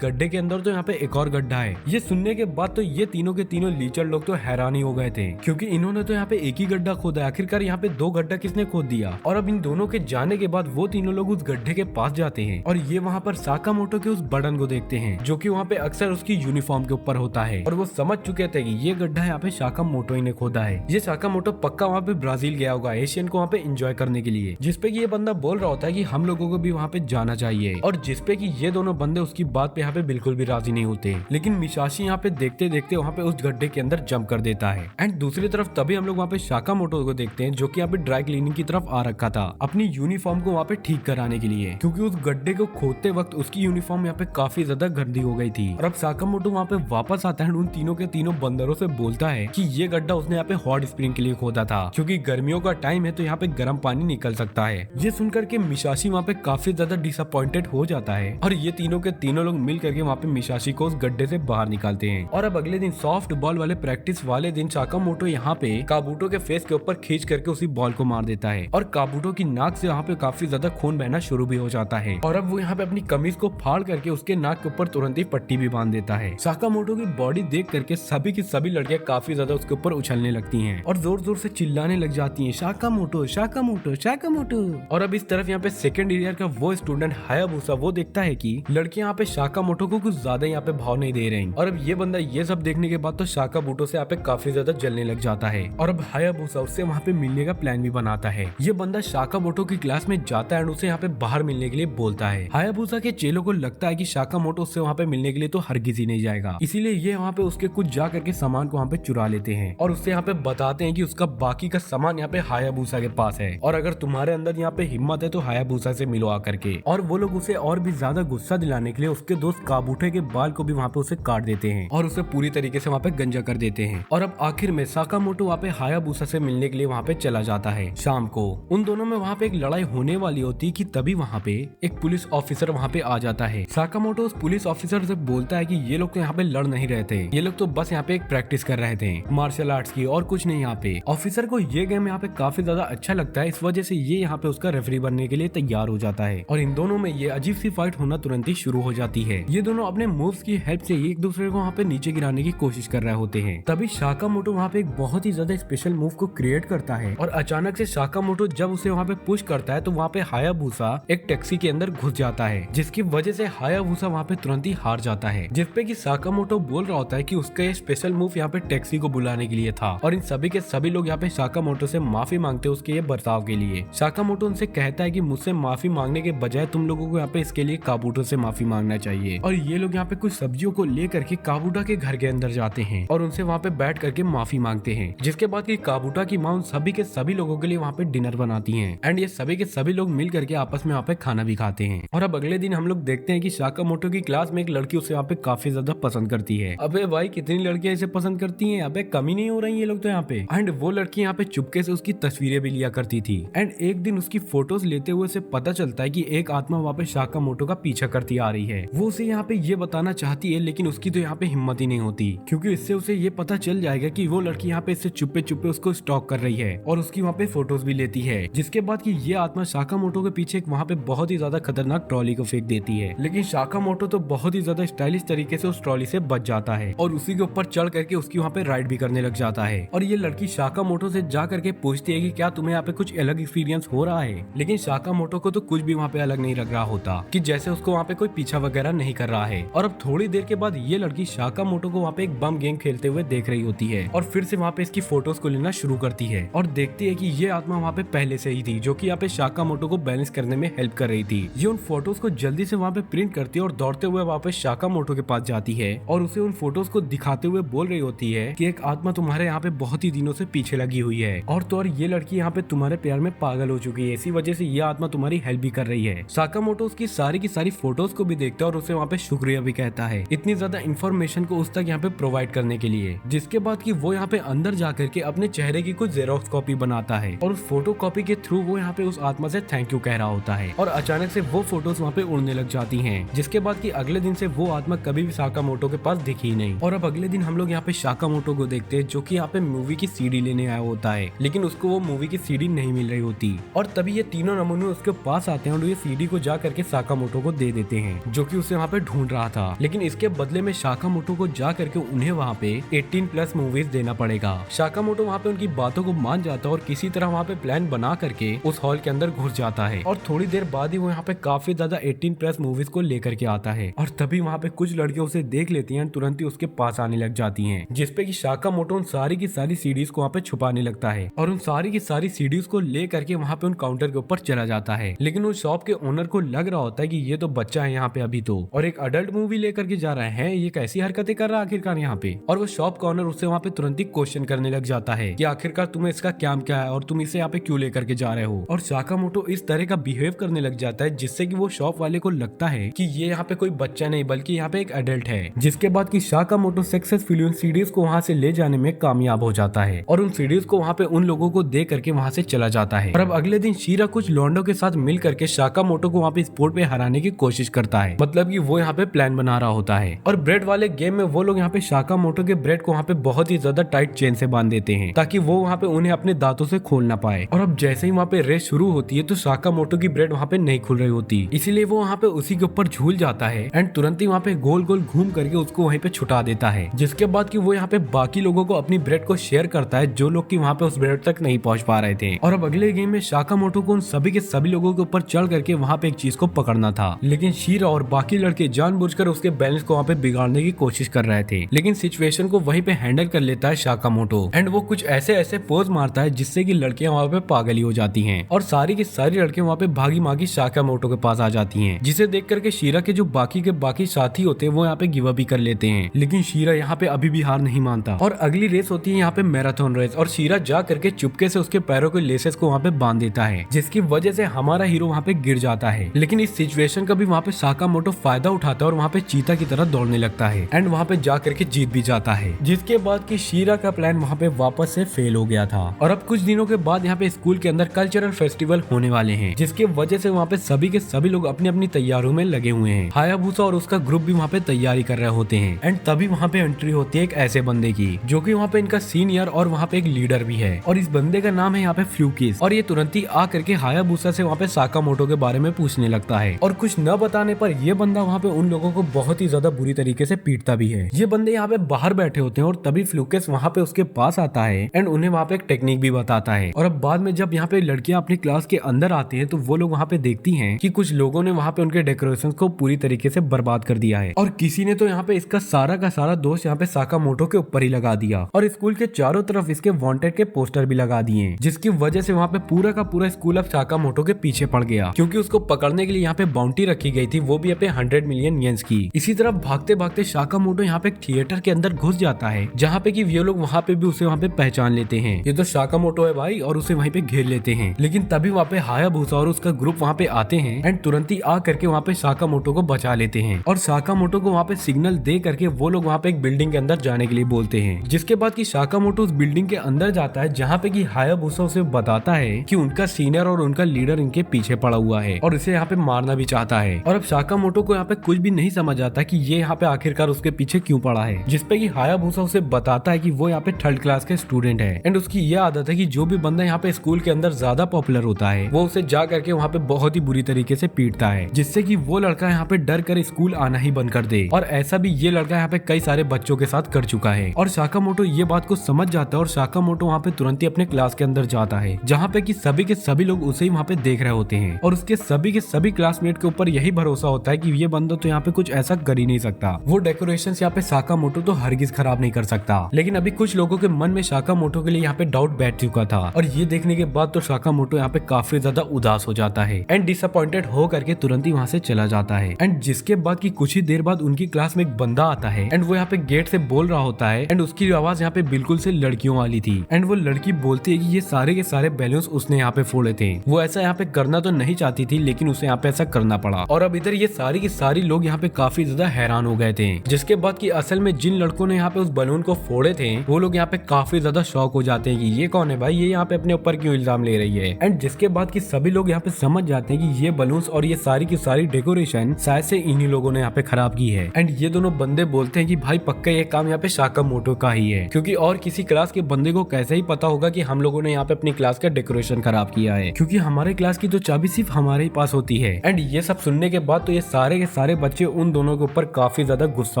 गड्ढे के अंदर तो यहाँ पे एक और गड्ढा है। ये सुनने के बाद तो ये तीनों के तीनों लीचर लोग तो हैरान ही हो गए थे क्योंकि इन्होंने तो यहाँ पे एक ही गड्ढा खोदा है, आखिरकार यहाँ पे 2 गड्ढा किसने खोद दिया। और अब इन दोनों के जाने के बाद वो तीनों लोग उस गड्ढे के पास जाते हैं और ये वहाँ पर साकामोटो के उस बटन को देखते हैं जो कि वहाँ पे अक्सर उसकी यूनिफॉर्म के ऊपर होता है। और वो समझ चुके थे कि ये गड्ढा यहाँ पे साकामोटो ही ने खोदा है। ये साकामोटो पक्का वहाँ पे ब्राजील गया होगा एशियन को वहाँ पे एंजॉय करने के लिए, जिसपे कि ये बंदा बोल रहा होता है कि हम लोगों को भी वहाँ पे जाना चाहिए, और जिसपे कि ये दोनों बंदे उसकी बात पे यहाँ पे बिल्कुल भी राजी नहीं होते। लेकिन मिशाशी यहाँ पे देखते देखते वहाँ पे उस गड्ढे के अंदर जंप कर देता है। एंड दूसरी तरफ तभी हम लोग वहाँ पे साकामोटो को देखते हैं जो कि यहाँ पे ड्राई क्लीनिंग की तरफ आ रखा था अपनी यूनिफॉर्म को वहाँ पे ठीक कराने के लिए, क्योंकि उस गड्ढे को खोदते वक्त उसकी यूनिफॉर्म यहाँ पे काफी ज्यादा गंदी हो गई थी। और अब साकामोटो वहाँ पे वापस आता है, उन तीनों के तीनों बंदरों से बोलता है कि ये गड्ढा उसने यहाँ पे हॉट स्प्रिंग के लिए खोदा था, क्योंकि गर्मियों का टाइम है तो यहाँ पे गर्म पानी निकल सकता है। ये सुनकर के मिशाशी वहाँ पे काफी ज्यादा डिसअपॉइंटेड हो जाता है, और ये तीनों के तीनों लोग मिल करके वहाँ पे मिशाशी को उस गड्ढे से बाहर निकालते हैं। और अब अगले दिन सॉफ्ट बॉल वाले प्रैक्टिस वाले दिन साकामोटो यहाँ पे काबूटो के फेस के ऊपर खींच करके उसी बॉल को मार देता है, और काबूटो की नाक से यहाँ पे काफी ज्यादा खून बहना शुरू भी हो जाता है। और अब वो यहाँ पे अपनी कमीज को फाड़ करके उसके नाक के ऊपर तुरंत ही पट्टी भी बांध देता है। साकामोटो की बॉडी देख करके सभी की सभी लड़कियां काफी ज्यादा उसके ऊपर उछलने लगती हैं और जोर जोर से चिल्लाने लग जाती हैं, साकामोटो साकामोटो साकामोटो। और अब इस तरफ यहाँ पे सेकंड ईयर का वो स्टूडेंट हायाबुसा वो देखता है कि लड़कियां यहाँ पे साकामोटो को कुछ ज्यादा यहाँ पे भाव नहीं दे रही, और अब ये बंदा ये सब देखने के बाद तो साकामोटो से यहाँ पे काफी ज्यादा जलने लग जाता है। और अब हायाबुसा उससे वहाँ पे मिलने का प्लान भी बनाता है। ये बंदा साकामोटो की क्लास में जाता है और उसे यहाँ पे बाहर मिलने के लिए बोलता है। हायाबुसा के चेलों को लगता है कि साकामोटो उससे वहाँ पे मिलने के लिए तो हरगिज ही नहीं जाएगा, इसीलिए ये वहाँ पे उसके कुछ जा करके सामान को वहाँ पे चुरा लेते हैं और उससे यहाँ पे बताते हैं कि उसका बाकी का सामान यहाँ पे हायाबुसा के पास है, और अगर तुम्हारे अंदर यहाँ पे हिम्मत है तो हायाबुसा से मिलो आकर के। और वो लोग उसे और भी ज्यादा गुस्सा दिलाने के लिए उसके दोस्त काबूटे के बाल को भी वहाँ पे उसे काट देते हैं और उसे पूरी तरीके से वहाँ पे गंजा कर देते हैं। और अब आखिर में साकामोटो वहाँ पे हायाबुसा से मिलने के लिए वहाँ पे चला जाता है। शाम को उन दोनों में वहाँ पे एक लड़ाई होने वाली होती कि तभी वहाँ पे एक पुलिस ऑफिसर वहाँ पे आ जाता है। साकामोटो उस पुलिस ऑफिसर से बोलता है कि ये लोग तो यहाँ पे लड़ नहीं रहे थे, ये लोग तो बस यहाँ पे एक प्रैक्टिस कर रहे थे मार्शल आर्ट्स की और कुछ नहीं। यहाँ पे ऑफिसर को ये गेम यहाँ पे काफी ज्यादा अच्छा लगता है, इस वजह से ये यहाँ पे उसका रेफरी बनने के लिए तैयार हो जाता है और इन दोनों में ये अजीब सी फाइट होना तुरंत ही शुरू हो जाती है। ये दोनों अपने मूव्स की हेल्प से एक दूसरे को वहाँ पे नीचे गिराने की कोशिश कर रहे होते हैं। तभी साकामोटो वहाँ पे एक बहुत ही ज्यादा स्पेशल मूव को क्रिएट करता है और अचानक से साकामोटो जब उसे वहाँ पे पुश करता है तो वहाँ पे हायाबुसा एक टैक्सी के अंदर घुस जाता है, जिसकी वजह से हायाबुसा वहाँ पे तुरंत ही हार जाता है, जिसपे कि साकामोटो बोल रहा होता है कि उसका ये स्पेशल मूव यहाँ पे टैक्सी को बुलाने के लिए था और इन सभी के सभी लोग यहाँ पे साकामोटो से माफी मांगते हैं उसके ये बर्ताव के लिए। साकामोटो उनसे कहता है कि मुझसे माफी मांगने के बजाय तुम लोगों को यहाँ पे इसके लिए काबूटो से माफी मांगना चाहिए। और ये लोग यहाँ पे कुछ सब्जियों को लेकर के काबूटा के घर के अंदर जाते हैं और उनसे वहाँ पे बैठ करके माफी मांगते हैं, जिसके बाद की काबूटा की माँ उन सभी के सभी लोगों के लिए वहाँ पे डिनर बनाती है एंड ये सभी के सभी लोग मिल करके आपस में वहाँ पे खाना भी खाते हैं। और अब अगले दिन हम लोग देखते हैं कि साकामोटो की क्लास में एक लड़की उसे यहाँ पे काफी ज्यादा पसंद करती है। अबे भाई कितनी लड़कियां इसे पसंद करती हैं, अबे कमी नहीं हो रही ये लोग तो यहाँ पे। एंड वो लड़की यहाँ पे चुपके से उसकी तस्वीरें भी लिया करती थी एंड एक दिन उसकी फोटोज लेते हुए उसे पता चलता है कि एक आत्मा वहाँ पे साकामोटो का पीछा करती आ रही है। वो उसे यहाँ पे ये बताना चाहती है लेकिन उसकी तो यहाँ पे हिम्मत ही नहीं होती, क्योंकि इससे उसे ये पता चल जाएगा कि वो लड़की यहाँ पे इससे चुप्पे चुप्पे उसको स्टॉक कर रही है और उसकी वहाँ पे फोटोज भी लेती है, जिसके बाद कि ये आत्मा साकामोटो के पीछे वहाँ पे बहुत ही ज्यादा खतरनाक ट्रॉली को फेंक देती है। लेकिन साकामोटो तो बहुत ही ज्यादा स्टाइलिश तरीके से उस ट्रॉली से बच जाता है और उसी के ऊपर चढ़ करके उसकी वहाँ पे राइड भी करने लग जाता है। और ये लड़की साकामोटो से जा करके पूछती है कि क्या तुम्हें यहाँ पे कुछ अलग एक्सपीरियंस हो रहा है, लेकिन साकामोटो को तो कुछ भी वहाँ पे अलग नहीं लग रहा होता कि जैसे उसको वहाँ पे कोई पीछा वगैरह नहीं कर रहा है। और अब थोड़ी देर के बाद ये लड़की साकामोटो को वहाँ पे एक बम गेम खेलते हुए देख रही होती है और फिर से वहाँ पे इसकी फोटोज को लेना शुरू करती है और देखती है कि ये आत्मा वहाँ पे पहले से ही थी जो कि यहाँ पे साकामोटो को बैलेंस करने में हेल्प कर रही थी। ये उन फोटोज को जल्दी से वहाँ पे प्रिंट करती है और दौड़ते हुए वापस साकामोटो के पास जाती है और उसे उन फोटोज को दिखाते हुए बोल रही होती है कि एक आत्मा तुम्हारे यहाँ पे बहुत ही दिनों से पीछे लगी हुई है और तो और ये लड़की यहाँ पे तुम्हारे प्यार में पागल हो चुकी है, इसी वजह से ये आत्मा तुम्हारी हेल्प भी कर रही है। साकामोटो उसकी सारी की सारी फोटोज को भी देखता है और उसे वहाँ पे शुक्रिया भी कहता है इतनी ज्यादा इन्फॉर्मेशन को उस तक यहाँ पे प्रोवाइड करने के लिए, जिसके बाद कि वो यहाँ पे अंदर जाकर के अपने चेहरे की कुछ जेरोक्स कॉपी बनाता है और उस फोटो कॉपी के थ्रू वो यहाँ पे उस आत्मा से थैंक यू कह रहा होता है और अचानक से वो फोटोज वहाँ पे उड़ने लग जाती हैं, जिसके बाद कि अगले दिन से वो आत्मा कभी भी साकामोटो के पास दिखी नहीं। और अब अगले दिन हम लोग यहाँ पे साकामोटो को देखते हैं जो कि यहाँ पे मूवी की सीडी लेने आया होता है, लेकिन उसको वो मूवी की सीडी नहीं मिल रही होती और तभी ये तीनों नमूने उसके पास आते हैं और ये सीडी को जा करके साकामोटो को दे देते हैं जो कि उसे वहाँ पे ढूंढ रहा था। लेकिन इसके बदले में साकामोटो को जा करके उन्हें वहाँ पे 18+ मूवीज देना पड़ेगा। साकामोटो वहाँ पे उनकी बातों को मान जाता है और किसी तरह वहाँ पे प्लान बना करके उस हॉल के अंदर घुस जाता है और थोड़ी देर बाद ही वो यहाँ पे काफी ज्यादा 18+ मूवीज को लेकर के आता है और तभी वहाँ पे कुछ लड़कियां उसे देख लेती हैं, तुरंत ही उसके पास आने लग जाती हैं, जिसपे कि साकामोटो उन सारी की सारी सीडीज को वहाँ पे छुपाने लगता है और उन सारी की सारी सीडीज को ले करके वहाँ पे उन काउंटर के ऊपर चला जाता है। लेकिन उस शॉप के ओनर को लग रहा होता है कि ये तो बच्चा है यहाँ पे अभी तो, और एक अडल्ट मूवी लेकर के जा रहा है, ये कैसी हरकतें कर रहा है आखिरकार यहाँ पे। और वो शॉप का ओनर उससे वहाँ पे तुरंत ही क्वेश्चन करने लग जाता है कि आखिरकार तुम्हें इसका क्या है और तुम इसे यहाँ पे क्यों लेकर के जा रहे हो। और साकामोटो इस तरह का बिहेव करने लग जाता है जिससे कि वो शॉप वाले को लगता है कि ये यहाँ पे कोई बच्चा नहीं बल्कि यहाँ पे एक एडल्ट है। जिसके बाद की साकामोटो सक्सेसफुली उन सीडीज को वहाँ से ले जाने में कामयाब हो जाता है और उन सीडीज को वहाँ पे उन लोगों को दे करके वहाँ से चला जाता है। और अब अगले दिन शीरा कुछ लॉन्डो के साथ मिल करके साकामोटो को वहाँ पे स्पोर्ट पे हराने की कोशिश करता है, मतलब कि वो यहाँ पे प्लान बना रहा होता है। और ब्रेड वाले गेम में वो लोग यहाँ पे साकामोटो के ब्रेड को वहाँ पे बहुत ही ज्यादा टाइट चेन से बांध देते हैं ताकि वो वहाँ पे उन्हें अपने दांतों से खोल ना पाए। और अब जैसे ही वहाँ पे रेस शुरू होती है तो साकामोटो की ब्रेड वहाँ पे नहीं खुल रही होती, इसीलिए वो वहाँ पे उसी के ऊपर झूल जाता है एंड तुरंत ही वहाँ पे गोल गोल घूम करके उसको वहीं पे छुटा देता है। जिसके बाद कि वो यहाँ पे बाकी लोगों को अपनी ब्रेड को शेयर करता है जो लोग की वहाँ पे उस ब्रेड तक नहीं पहुँच पा रहे थे। और अब अगले गेम में साकामोटो को उन सभी के सभी लोगों के ऊपर चढ़ करके वहाँ पे एक चीज को पकड़ना था, लेकिन शीरा और बाकी लड़के जानबूझकर उसके बैलेंस को वहाँ पे बिगाड़ने की कोशिश कर रहे थे। लेकिन सिचुएशन को वहीं पे हैंडल कर लेता है साकामोटो एंड वो कुछ ऐसे पोज मारता है जिससे कि लड़कियां वहाँ पे पागल ही हो जाती हैं और सारी की सारी लड़कियां वहाँ पे भागी मागी साकामोटो के पास आ जाती हैं, जिसे देख करके शीरा के जो बाकी साथी होते हैं वो यहाँ पे गिव अप भी कर लेते हैं। लेकिन शीरा यहाँ पे अभी भी हार नहीं मानता और अगली रेस होती है यहाँ पे मैराथन रेस और शीरा जा करके चुपके से उसके पैरों के लेसेस को वहाँ पे बांध देता है जिसकी वजह से हमारा हीरो वहाँ पे गिर जाता है। लेकिन इस सिचुएशन का भी वहाँ पे साकामोटो फायदा उठाता है और वहाँ पे चीता की तरह दौड़ने लगता है एंड वहाँ पे जा करके जीत भी जाता है। जिसके बाद की शीरा का प्लान वहाँ पे वापस से फेल हो गया था और अब कुछ दिनों के बाद यहाँ पे स्कूल के अंदर कल्चरल फेस्टिवल होने वाले हैं, जिसके वजह से वहाँ पे सभी के सभी लोग अपनी अपनी तैयारियों में लगे हुए हैं। हायाबुसा और उसका ग्रुप भी वहाँ पे तैयारी कर रहे होते हैं एंड तभी वहाँ पे एंट्री होती है एक ऐसे बंदे की जो कि वहाँ पे इनका सीनियर और वहाँ पे एक लीडर भी है और इस बंदे का नाम है यहाँ पे फ्लूकिस। और ये तुरंत ही आ करके हायाबुसा से वहाँ पे साकामोटो के बारे में पूछने लगता है और कुछ न बताने पर ये बंदा वहाँ पे उन लोगों को बहुत ही ज्यादा बुरी तरीके से पीटता भी है। ये बंदे यहाँ पे बाहर बैठे होते हैं और तभी फ्लूकिस वहाँ पे उसके पास आता है एंड उन्हें वहाँ पे एक टेक्निक भी बताता है। और अब बाद में जब यहाँ पे लड़कियां अपनी क्लास के अंदर आती हैं तो वो लोग वहाँ पे देखती हैं कि कुछ लोगों ने वहाँ पे उनके डेकोरेशन को पूरी तरीके से बर्बाद कर दिया है और किसी ने तो यहाँ पे इसका सारा का सारा दोष यहाँ पे साकामोटो के ऊपर ही लगा दिया और स्कूल के चारों तरफ इसके वांटेड के पोस्टर भी लगा दिए, जिसकी वजह से वहाँ पे पूरा का पूरा स्कूल अब साकामोटो के पीछे पड़ गया क्योंकि उसको पकड़ने के लिए यहाँ पे बाउंटी रखी गई थी, वो भी यहाँ पे 100 मिलियन येन्स की। इसी तरह भागते भागते साकामोटो यहाँ पे एक थिएटर के अंदर घुस जाता है जहाँ पे कि ये लोग वहाँ पे भी उसे वहाँ पे पहचान लेते हैं, ये तो साकामोटो है भाई, और उसे वहीं पे घेर लेते हैं। लेकिन तभी वहाँ पे हायाबुसा और उसका ग्रुप वहाँ पे आते हैं एंड तुरंत ही आ करके वहाँ पे साकामोटो को बचा लेते हैं और साकामोटो को वहाँ पे सिग्नल दे करके वो लोग वहाँ पे एक बिल्डिंग के अंदर जाने के लिए बोलते हैं। जिसके बाद की साकामोटो उस बिल्डिंग के अंदर जाता है जहाँ पे की हायाबुसा उसे बताता है कि उनका सीनियर और उनका लीडर इनके पीछे पड़ा हुआ है और इसे यहाँ पे मारना भी चाहता है। और अब साकामोटो को यहाँ पे कुछ भी नहीं समझ आता कि ये यहाँ पे आखिरकार उसके पीछे क्यों पड़ा है, जिसपे कि हायाबुसा उसे बताता है कि वो यहाँ पे 3rd क्लास के स्टूडेंट है एंड उसकी ये आदत है कि जो भी बंदा यहाँ पे स्कूल के अंदर ज्यादा पॉपुलर होता है वो उसे जा करके वहाँ पे बहुत ही बुरी तरीके से पीटता है, जिससे कि वो लड़का यहाँ पे डर कर स्कूल आना ही बंद कर दे। और ऐसा भी ये लड़का यहाँ पे कई सारे बच्चों के साथ कर चुका है और साकामोटो ये बात को समझ जाता है और साकामोटो वहाँ पे तुरंत ही अपने क्लास के अंदर जाता है जहाँ पे कि सभी के सभी लोग उसे ही वहाँ पे देख रहे होते हैं और उसके सभी के सभी क्लासमेट के ऊपर यही भरोसा होता है कि ये बंदा तो यहाँ पे कुछ ऐसा कर ही नहीं सकता, वो डेकोरेशन यहाँ पे साकामोटो तो हरगिज खराब नहीं कर सकता। लेकिन अभी कुछ लोगों के मन में साकामोटो के लिए यहाँ पे डाउट बैठ चुका था और ये देखने के बाद तो साकामोटो यहाँ पे काफी ज्यादा उदास हो जाता है एंड डिसअपॉइंटेड हो करके तुरंत ही वहाँ से चला जाता है। एंड जिसके बाद की कुछ ही देर बाद उनकी क्लास में एक बंदा आता है एंड वो यहाँ पे गेट से बोल रहा होता है एंड उसकी आवाज यहाँ पे बिल्कुल से लड़कियों वाली थी एंड वो लड़की बोलती है कि ये सारे के सारे बैलून्स उसने यहाँ पे फोड़े थे। वो ऐसा यहाँ पे करना तो नहीं चाहती थी लेकिन उसे यहाँ पे ऐसा करना पड़ा और अब इधर ये सारी की सारी लोग यहाँ पे काफी ज्यादा हैरान हो गए थे। जिसके बाद की असल में जिन लड़कों ने यहाँ पे उस बलून को फोड़े थे वो लोग यहाँ पे काफी ज्यादा शॉक हो जाते हैं कि ये कौन है भाई, ये यहाँ पे अपने ऊपर क्यों इल्जाम ले रही है। एंड जिसके बाद की सभी लोग यहाँ पे समझ जाते हैं कि ये बलून्स और ये सारी की सारी डेकोरेशन शायद से इन्हीं लोगों ने यहाँ पे खराब की है। एंड ये दोनों बंदे बोलते हैं कि भाई पक्का ये काम यहाँ पे साकामोटो का ही है, क्योंकि और किसी क्लास के बंदे को कैसे ही पता होगा कि हम लोगों ने यहाँ पे अपनी क्लास का डेकोरेशन खराब किया है, क्योंकि हमारे क्लास की तो चाबी सिर्फ हमारे ही पास होती है। एंड ये सब सुनने के बाद तो ये सारे के सारे बच्चे उन दोनों के ऊपर काफी ज्यादा गुस्सा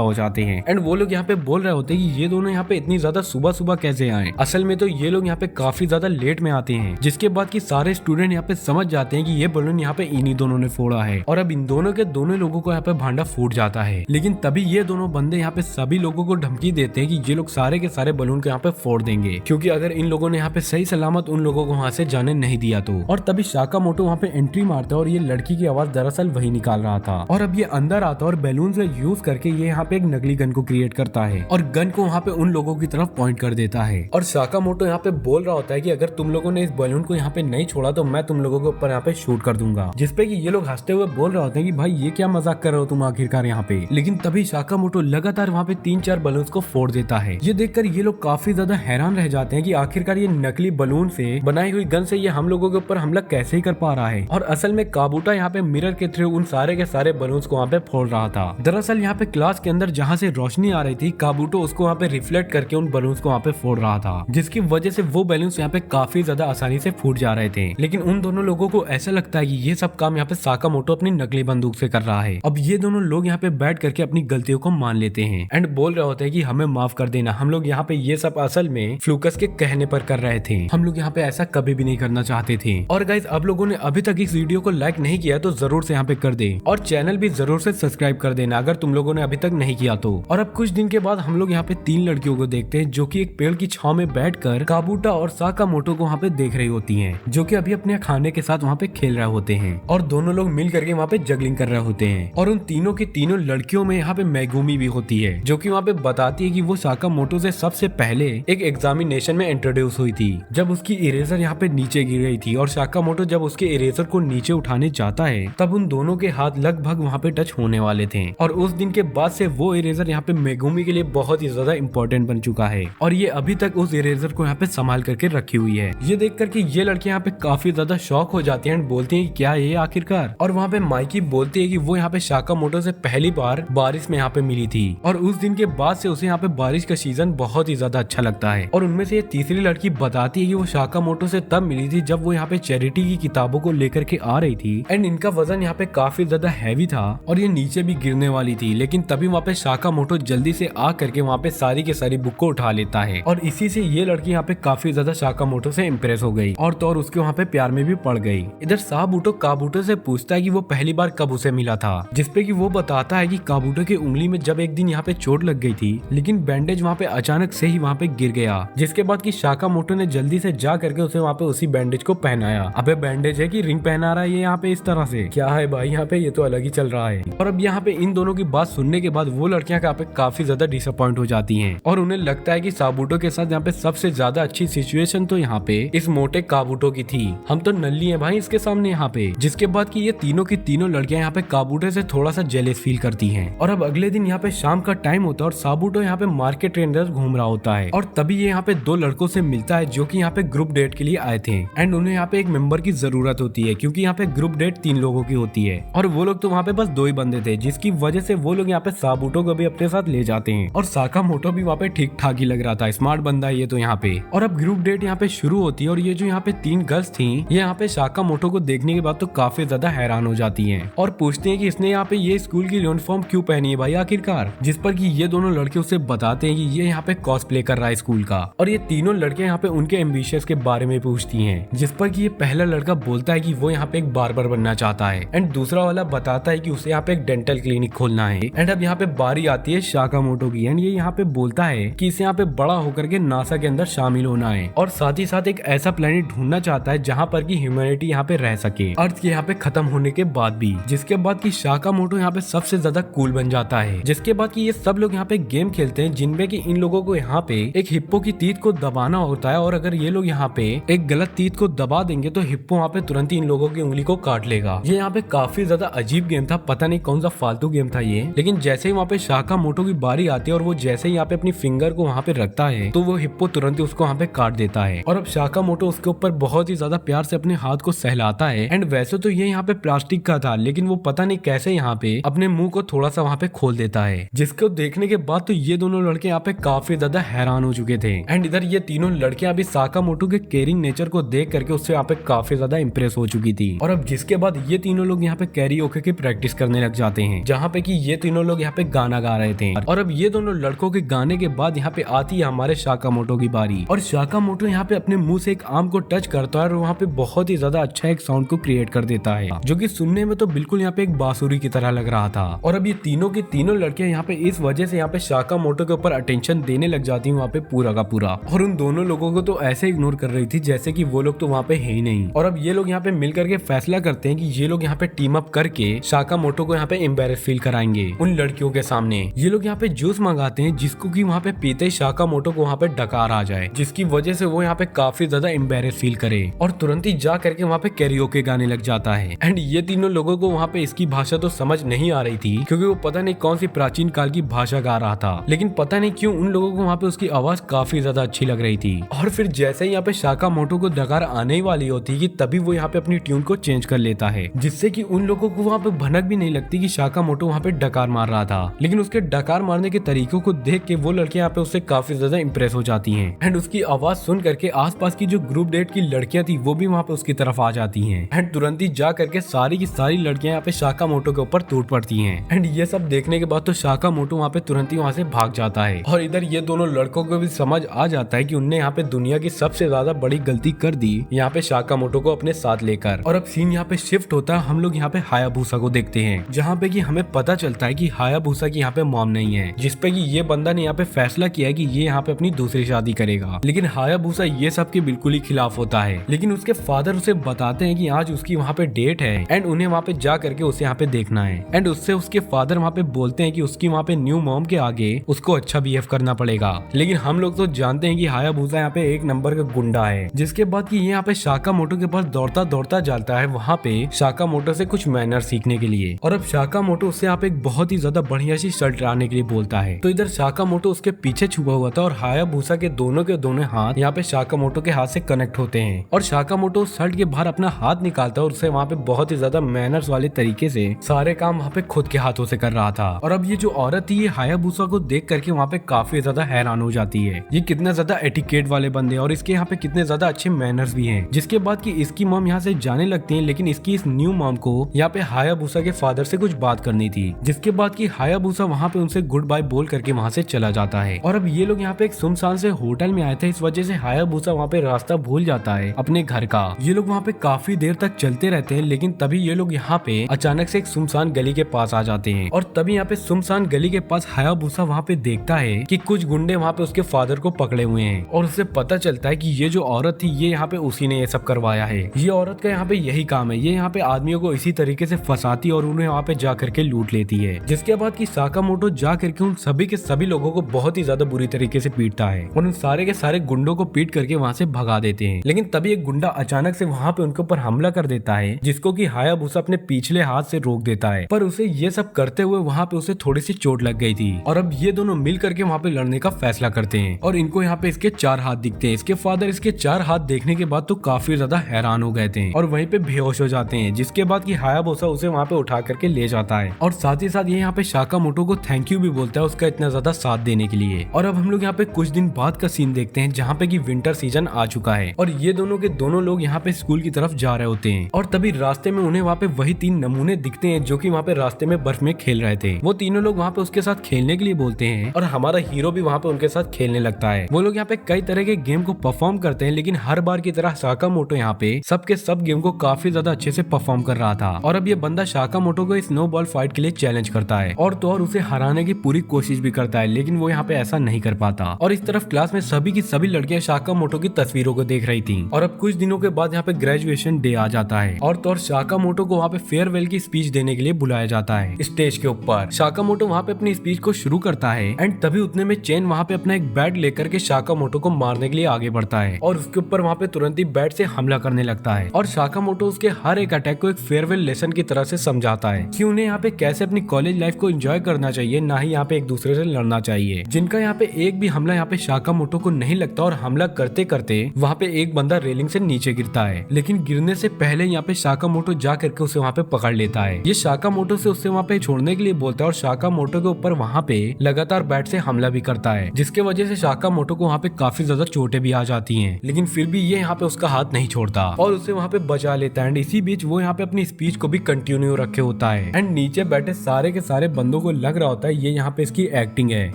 हो जाते हैं एंड वो लोग यहाँ पे बोल रहे होते हैं कि ये दोनों यहाँ पे इतनी ज्यादा सुबह सुबह कैसे आए। असल में तो ये लोग यहाँ पे काफी ज्यादा लेट में आते हैं। जिसके बाद की सारे स्टूडेंट यहाँ पे समझ जाते हैं कि ये बलून यहाँ पे इन्हीं दोनों ने फोड़ा है और अब इन दोनों के दोनों लोगों को यहाँ पे भांडा फूट जाता है। लेकिन तभी ये दोनों बंदे यहाँ पे सभी लोगों को धमकी देते हैं कि ये लोग सारे के सारे सारे बलून को यहाँ पे फोड़ देंगे, क्योंकि अगर इन लोगों ने यहाँ पे सही सलामत उन लोगों को वहाँ से जाने नहीं दिया तो। और तभी साकामोटो वहाँ पे एंट्री मारता है और ये लड़की की आवाज दरअसल वही निकाल रहा था। और अब ये अंदर आता है और बैलून का यूज करके ये यहाँ पे एक नकली गन को क्रिएट करता है और गन को वहाँ पे उन लोगों की तरफ पॉइंट कर देता है। और साकामोटो यहाँ पे बोल रहा होता है कि अगर तुम लोगों ने इस बैलून को यहाँ पे नहीं छोड़ा तो मैं तुम लोगों के ऊपर यहाँ पे शूट कर दूंगा। जिसपे कि ये लोग हंसते हुए बोल रहे होते हैं कि भाई ये क्या मजाक कर रहे हो तुम आखिरकार यहाँ पे। लेकिन तभी साकामोटो लगातार वहाँ पे 3-4 बलून्स को फोड़ देता है। ये देखकर ये लोग काफी ज्यादा हैरान रह जाते हैं कि आखिरकार ये नकली बलून से बनाई हुई गन से ये हम लोगों के ऊपर हमला कैसे ही कर पा रहा है। और असल में काबूटा यहाँ पे मिरर के थ्रू उन सारे के सारे बलून्स को वहाँ पे फोड़ रहा था। दरअसल यहाँ पे क्लास के अंदर जहाँ से रोशनी आ रही थी, काबूटो उसको वहाँ पे रिफ्लेक्ट करके उन बलून्स को वहाँ पे फोड़ रहा था, जिसकी वजह से वो बलून्स यहाँ पे काफी ज्यादा आसानी से फूट जा रहे थे। लेकिन उन दोनों लोगों को ऐसा लगता है कि ये सब काम यहाँ पे साकामोटो अपनी नकली बंदूक से कर रहा है। अब ये दोनों लोग यहाँ पे बैठ करके अपनी गलतियों को मान लेते हैं एंड बोल रहे होते हैं कि हमें माफ कर देना, हम लोग यहाँ पे ये सब असल में फ्लूकस के कहने पर कर रहे थे, हम लोग यहाँ पे ऐसा कभी भी नहीं करना चाहते थे। और गाइस, अब लोगों ने अभी तक इस वीडियो को लाइक नहीं किया तो जरूर से यहाँ पे कर दे और चैनल भी जरूर से सब्सक्राइब कर देना अगर तुम लोगों ने अभी तक नहीं किया तो। और अब कुछ दिन के बाद हम लोग यहाँ पे 3 लड़कियों को देखते हैं जो कि एक पेड़ की छाव में बैठकर काबूटा और साकामोटो को वहाँ पे देख रही होती हैं, जो कि अभी अपने खाने के साथ वहाँ पे खेल रहे होते हैं और दोनों लोग मिल करके वहाँ पे जगलिंग कर रहे होते हैं। और उन तीनों की तीनों लड़कियों में यहाँ पे मेगुमी भी होती है, जो कि वहाँ पे बताती है कि वो साकामोटो से सबसे पहले एक एग्जामिनेशन में इंट्रोड्यूस हुई थी जब उसकी इरेजर यहाँ पे नीचे गिर गई थी। और साकामोटो जब उसके इरेजर को नीचे उठाने जाता है तब उन दोनों के हाथ लगभग वहाँ पे टच होने वाले थे। और उस दिन के बाद से वो इरेजर यहाँ पे मेगुमी के लिए बहुत ही ज्यादा इम्पोर्टेंट बन चुका है और ये अभी तक उस इरेजर को यहाँ पे संभाल करके रखी हुई है। ये देख करके ये लड़कियां यहाँ पे काफी ज्यादा शॉक हो जाती हैं, बोलती हैं क्या ये आखिरकार। और वहाँ पे माइकी बोलती है कि वो यहाँ पे साकामोटो से पहली बार बारिश में यहाँ पे मिली थी और उस दिन के बाद से उसे यहाँ पे बारिश का सीजन बहुत ही ज्यादा अच्छा लगता है। और उनमें से ये तीसरी लड़की बताती है कि वो साकामोटो से तब मिली थी जब वो यहाँ पे चैरिटी की किताबों को लेकर के आ रही थी एंड इनका वजन यहाँ पे काफी ज्यादा हैवी था और ये नीचे भी गिरने वाली थी। लेकिन तभी वहाँ पे साकामोटो जल्दी से आ करके वहाँ पे सारी के सारी बुक को उठा लेता है और इसी से ये लड़की यहाँ पे काफी ज्यादा साकामोटो से इम्प्रेस हो गई और तो और उसके वहाँ पे प्यार में भी पड़ गई। इधर साबूटो काबूटो से पूछता है कि वो पहली बार कब उसे मिला था, जिसपे कि वो बताता है कि काबूटो की उंगली में जब एक दिन यहाँ पे चोट लग गई थी लेकिन बैंडेज वहाँ पे अचानक से ही वहाँ पे गिर गया, जिसके बाद कि साकामोटो ने जल्दी से जा करके उसे वहाँ पे उसी बैंडेज को पहनाया। अबे बैंडेज है कि रिंग पहना रहा है ये यहाँ पे इस तरह से, क्या है भाई यहाँ पे, ये तो अलग ही चल रहा है। और अब यहाँ पे इन दोनों की बात सुनने के बाद वो लड़कियां यहाँ पे काफी ज्यादा डिसअपॉइंट हो जाती हैं और उन्हें लगता है कि साबूटो के साथ यहाँ पे सबसे ज्यादा अच्छी सिचुएशन तो यहाँ पे इस मोटे काबूटो की थी, हम तो नल्ली हैं भाई इसके सामने यहाँ पे। जिसके बाद कि ये तीनों की तीनों लड़कियां यहाँ पे काबूटो से थोड़ा सा जेलस फील करती हैं। और अब अगले दिन यहाँ पे शाम का टाइम होता है और साबूटो यहाँ पे मार्केट के अंदर घूम रहा होता है और तभी ये यहाँ पे 2 लड़कों से मिलता है जो कि यहाँ पे ग्रुप डेट के लिए आए थे एंड उन्हें यहाँ पे एक मेंबर की जरूरत होती है क्योंकि यहाँ पे ग्रुप डेट 3 लोगों की होती है और वो लोग तो वहाँ पे बस 2 ही बंदे थे, जिसकी वजह से वो लोग यहाँ पे साबूटो को भी अपने साथ ले जाते हैं। और साकामोटो भी वहाँ पे ठीक ठाक ही लग रहा था, स्मार्ट बंदा है ये तो यहाँ पे। और अब ग्रुप डेट यहाँ पे शुरू होती है और ये जो यहाँ पे 3 गर्ल्स थी ये यहाँ पे साकामोटो को देखने के बाद तो काफी ज्यादा हैरान हो जाती है और पूछती है कि इसने यहाँ पे ये स्कूल की यूनिफॉर्म क्यों पहनी है भाई आखिरकार। जिस पर कि ये दोनों लड़के उसे बताते हैं कि ये यहाँ पे कॉस्प्ले कर रहा है स्कूल का। और ये तीनों लड़के यहाँ पे उनके एम्बिशंस के बारे में पूछती हैं, जिस पर कि ये पहला लड़का बोलता है कि वो यहाँ पे एक बार्बर बनना चाहता है एंड दूसरा वाला बताता है कि उसे यहाँ पे एक डेंटल क्लिनिक खोलना है। एंड अब यहाँ पे बारी आती है साकामोटो की एंड ये यहाँ पे बोलता है कि इसे यहाँ पे बड़ा होकर के नासा के अंदर शामिल होना है और साथ ही साथ एक ऐसा प्लेनेट ढूंढना चाहता है जहाँ पर की ह्यूमैनिटी यहाँ पे रह सके अर्थ के यहाँ पे खत्म होने के बाद भी। जिसके बाद की साकामोटो यहाँ पे सबसे ज्यादा कूल बन जाता है। जिसके बाद की ये सब लोग यहाँ पे गेम खेलते हैं जिनमें की इन लोगों को यहाँ पे एक हिप्पो की तीत को दबाना होता है और अगर ये लोग यहाँ पे एक गलत तीत को दबा देंगे तो हिप्पो वहाँ पे तुरंत ही इन लोगों की उंगली को काट लेगा। ये यहाँ पे काफी ज्यादा अजीब गेम था, पता नहीं कौन सा फालतू गेम था ये, लेकिन जैसे ही वहाँ पे साकामोटो की बारी आती है और वो जैसे ही यहाँ पे अपनी फिंगर को वहाँ पे रखता है तो वो हिप्पो तुरंत ही उसको वहाँ पे काट देता है। और अब साकामोटो उसके ऊपर बहुत ही ज्यादा प्यार से अपने हाथ को सहलाता है एंड वैसे तो ये यहाँ पे प्लास्टिक का था लेकिन वो पता नहीं कैसे यहाँ पे अपने मुंह को थोड़ा सा वहाँ पे खोल देता है, जिसको देखने के बाद तो ये दोनों लड़के यहाँ पे काफी ज्यादा हैरान हो चुके थे। एंड इधर ये तीनों लड़कियां अभी साकामोटो के केयरिंग नेचर को देख करके उससे यहाँ पे काफी ज्यादा इंप्रेस हो चुकी थी। और अब जिसके बाद ये तीनों लोग यहाँ पे कैरियोके की प्रैक्टिस करने लग जाते हैं जहाँ पे कि ये तीनों लोग यहाँ पे गाना गा रहे थे। और अब ये दोनों लड़कों के गाने के बाद यहाँ पे आती है हमारे साकामोटो की बारी और साकामोटो यहाँ पे अपने मुंह से एक आम को टच करता है और वहाँ पे बहुत ही ज्यादा अच्छा एक साउंड को क्रिएट कर देता है जो कि सुनने में तो बिल्कुल यहाँ पे एक बांसुरी की तरह लग रहा था। और अब ये तीनों की तीनों लड़कियां यहाँ पे इस वजह से यहाँ पे साकामोटो के ऊपर अटेंशन देने लग जाती है वहाँ पे पूरा का पूरा, और उन दोनों लोगों को तो ऐसे इग्नोर कर रही थी जैसे कि वो लोग तो वहाँ पे है ही नहीं। और अब ये लोग यहाँ पे मिल करके फैसला करते हैं कि ये लोग यहाँ पे टीम अप करके साकामोटो को यहाँ पे एम्बेरस फील कराएंगे उन लड़कियों के सामने। ये लोग यहाँ पे जूस मंगाते हैं जिसको कि वहाँ पे पीते ही साकामोटो को वहाँ पे डकार आ जाए, जिसकी वजह से वो यहाँ पे काफी ज्यादा एम्बेरस फील करे और तुरंत ही जा करके वहाँ पे कैरियोके गाने लग जाता है। एंड ये तीनों लोगों को वहाँ पे इसकी भाषा तो समझ नहीं आ रही थी क्योंकि वो पता नहीं कौन सी प्राचीन काल की भाषा गा रहा था, लेकिन पता नहीं क्यों उन लोगों को वहाँ पे उसकी आवाज काफी ज्यादा अच्छी लग रही थी। और फिर जैसे ही यहाँ पे साकामोटो को डकार आने ही वाली होती है तभी वो यहाँ पे अपनी ट्यून को चेंज कर लेता है, जिससे कि उन लोगों को वहाँ पे भनक भी नहीं लगती कि साकामोटो वहाँ पे डकार मार रहा था। लेकिन उसके डकार मारने के तरीकों को देख के वो लड़कियां यहाँ पे उससे काफी ज्यादा इंप्रेस हो जाती हैं। एंड उसकी आवाज सुन करके आसपास की जो ग्रुप डेट की लड़कियां थी वो भी वहाँ पे उसकी तरफ आ जाती हैं। एंड तुरंत ही जा करके सारी की सारी लड़कियां यहाँ पे साकामोटो के ऊपर टूट पड़ती हैं। एंड ये सब देखने के बाद तो साकामोटो वहाँ पे तुरंत ही वहाँ से भाग जाता है। और इधर ये दोनों लड़कों को भी समझ आ जाता है कि उनने यहाँ पे दुनिया की सबसे ज्यादा बड़ी गलती कर दी यहाँ पे साकामोटो को अपने साथ लेकर। और अब सीन यहाँ पे शिफ्ट होता है, हम लोग यहाँ पे हायाबुसा को देखते हैं जहाँ पे कि हमें पता चलता है कि हायाबुसा की यहाँ पे मॉम नहीं है, जिसपे कि ये बंदा ने यहाँ पे फैसला किया है कि ये यहाँ पे अपनी दूसरी शादी करेगा। लेकिन हायाबुसा ये सब के बिल्कुल ही खिलाफ होता है। लेकिन उसके फादर उसे बताते हैं कि आज उसकी वहाँ पे डेट है एंड उन्हें वहाँ पे जा करके उसे यहाँ पे देखना है। एंड उससे उसके फादर वहाँ पे बोलते हैं कि उसकी वहाँ पे न्यू मॉम के आगे उसको अच्छा बिहेव करना पड़ेगा। लेकिन हम लोग तो जानते हैं कि हायाबुसा यहाँ पे एक नंबर का गुंडा है। जिसके बाद कि ये यहाँ पे साकामोटो के पास दौड़ता दौड़ता जाता है वहाँ पे साकामोटो से कुछ मैनर सीखने के लिए। और अब साकामोटो उससे यहाँ पे एक बहुत ही ज्यादा बढ़िया सी शर्ट लाने के लिए बोलता है। तो इधर साकामोटो उसके पीछे छुपा हुआ था और हायाबुसा के दोनों हाथ यहाँ पे साकामोटो के हाथ से कनेक्ट होते हैं और साकामोटो शर्ट के बाहर अपना हाथ निकालता है और उससे वहाँ पे बहुत ही ज्यादा मैनर्स वाले तरीके से सारे काम वहाँ पे खुद के हाथों से कर रहा था। और अब ये जो औरत थी ये हायाबुसा को देख करके वहाँ पे काफी ज्यादा हैरान हो जाती है, ये कितना ज्यादा एटिकेट वाले बंदे और इसके यहाँ पे कितने ज्यादा अच्छे मैनर्स भी हैं। जिसके बाद कि इसकी मॉम यहाँ से जाने लगती है, लेकिन इसकी इस न्यू मॉम को यहाँ पे हायाबुसा के फादर से कुछ बात करनी थी। जिसके बाद कि हायाबुसा वहाँ पे उनसे गुड बाय बोल करके वहाँ से चला जाता है। और अब ये लोग यहाँ पे एक सुनसान से होटल में आए थे, इस वजह से हायाबुसा वहाँ पे रास्ता भूल जाता है अपने घर का। ये लोग वहाँ पे काफी देर तक चलते रहते हैं, लेकिन तभी ये लोग यहाँ पे अचानक से एक सुनसान गली के पास आ जाते हैं। और तभी यहाँ पे सुनसान गली के पास हायाबुसा वहाँ पे देखता है कि कुछ गुंडे वहाँ पे उसके फादर को पकड़े हुए हैं और उसे पता चलता है कि ये जो औरत थी ये यहाँ पे उसी ने ये सब करवाया है। ये औरत का यहाँ पे यही काम है, ये यहाँ पे आदमियों को इसी तरीके से फंसाती और उन्हें वहाँ पे जा करके लूट लेती है। जिसके बाद कि साकामोटो जा करके उन सभी के सभी लोगों को बहुत ही ज्यादा बुरी तरीके से पीटता है और उन सारे के सारे गुंडों को पीट करके वहाँ से भगा देते हैं। लेकिन तभी एक गुंडा अचानक से वहाँ पे उनके ऊपर हमला कर देता है, जिसको कि हायाबुसा अपने पिछले हाथ से रोक देता है। पर उसे ये सब करते हुए वहाँ पे उसे थोड़ी सी चोट लग गई थी और अब ये दोनों मिल करके वहाँ पे लड़ने का फैसला करते हैं। और इनको यहाँ पे इसके 4 हाथ दिखते हैं। इसके फादर इसके 4 हाथ देखने के बाद तो काफी ज्यादा हैरान हो गए थे और वहीं पे बेहोश हो जाते हैं। जिसके बाद कि हायाबुसा उसे वहाँ पे उठा करके ले जाता है और साथ ही साथ ये यहाँ पे साकामोटो को थैंक यू भी बोलता है उसका इतना ज्यादा साथ देने के लिए। और अब हम लोग यहाँ पे कुछ दिन बाद का सीन देखते हैं जहाँ पे कि विंटर सीजन आ चुका है और ये दोनों के दोनों लोग यहाँ पे स्कूल की तरफ जा रहे होते हैं। और तभी रास्ते में उन्हें वहाँ पे वही 3 नमूने दिखते हैं जो कि वहाँ पे रास्ते में बर्फ में खेल रहे थे। वो तीनों लोग वहाँ पे उसके साथ खेलने के लिए बोलते हैं और हमारा हीरो भी वहाँ पे उनके साथ खेलने लगता है। वो लोग यहाँ पे कई तरह के गेम को परफॉर्म करते हैं, लेकिन हर बार की तरह साकामोटो यहाँ पे सबके सब गेम को काफी ज्यादा अच्छे से परफॉर्म कर रहा था। और अब ये बंदा साकामोटो को स्नो बॉल फाइट के लिए चैलेंज करता है और तो और उसे हराने की पूरी कोशिश भी करता है, लेकिन वो यहाँ पे ऐसा नहीं कर पाता। और इस तरफ क्लास में सभी की सभी लड़कियां साकामोटो की तस्वीरों को देख रही थी। और अब कुछ दिनों के बाद यहाँ पे ग्रेजुएशन डे आ जाता है और तो और साकामोटो को वहाँ पे फेयरवेल की स्पीच देने के लिए बुलाया जाता है स्टेज के ऊपर। साकामोटो वहाँ पे अपनी स्पीच को शुरू करता है एंड तभी उतने में चेन वहाँ पे अपना एक बैट लेकर के साकामोटो को मारने के लिए आगे बढ़ता है और उसके ऊपर वहाँ पे तुरंत ही बैट से हमला करने लगता है। और साकामोटो उसके हर एक अटैक को एक फेयरवेल लेसन की तरह से समझाता है कि उन्हें यहाँ पे कैसे अपनी कॉलेज लाइफ को एंजॉय करना चाहिए, ना ही यहाँ पे एक दूसरे से लड़ना चाहिए। जिनका यहाँ पे एक भी हमला यहाँ पे साकामोटो को नहीं लगता और हमला करते करते वहाँ पे एक बंदा रेलिंग से नीचे गिरता है, लेकिन गिरने से पहले यहाँ पे साकामोटो जा करके उसे वहाँ पे पकड़ लेता है। ये साकामोटो से उससे वहाँ पे छोड़ने के लिए बोलता है और साकामोटो के ऊपर वहाँ पे लगातार बैट से हमला भी करता है, जिसके वजह से साकामोटो को वहाँ पे काफी ज्यादा चोटें भी आ जाती हैं। लेकिन फिर भी ये यहाँ पे उसका हाथ नहीं छोड़ता और उसे वहाँ पे बचा लेता है। एंड इसी बीच वो यहाँ पे अपनी स्पीच को भी कंटिन्यू रखे होता है एंड नीचे बैठे सारे के सारे बंदों को लग रहा होता है ये यहाँ पे इसकी एक्टिंग है,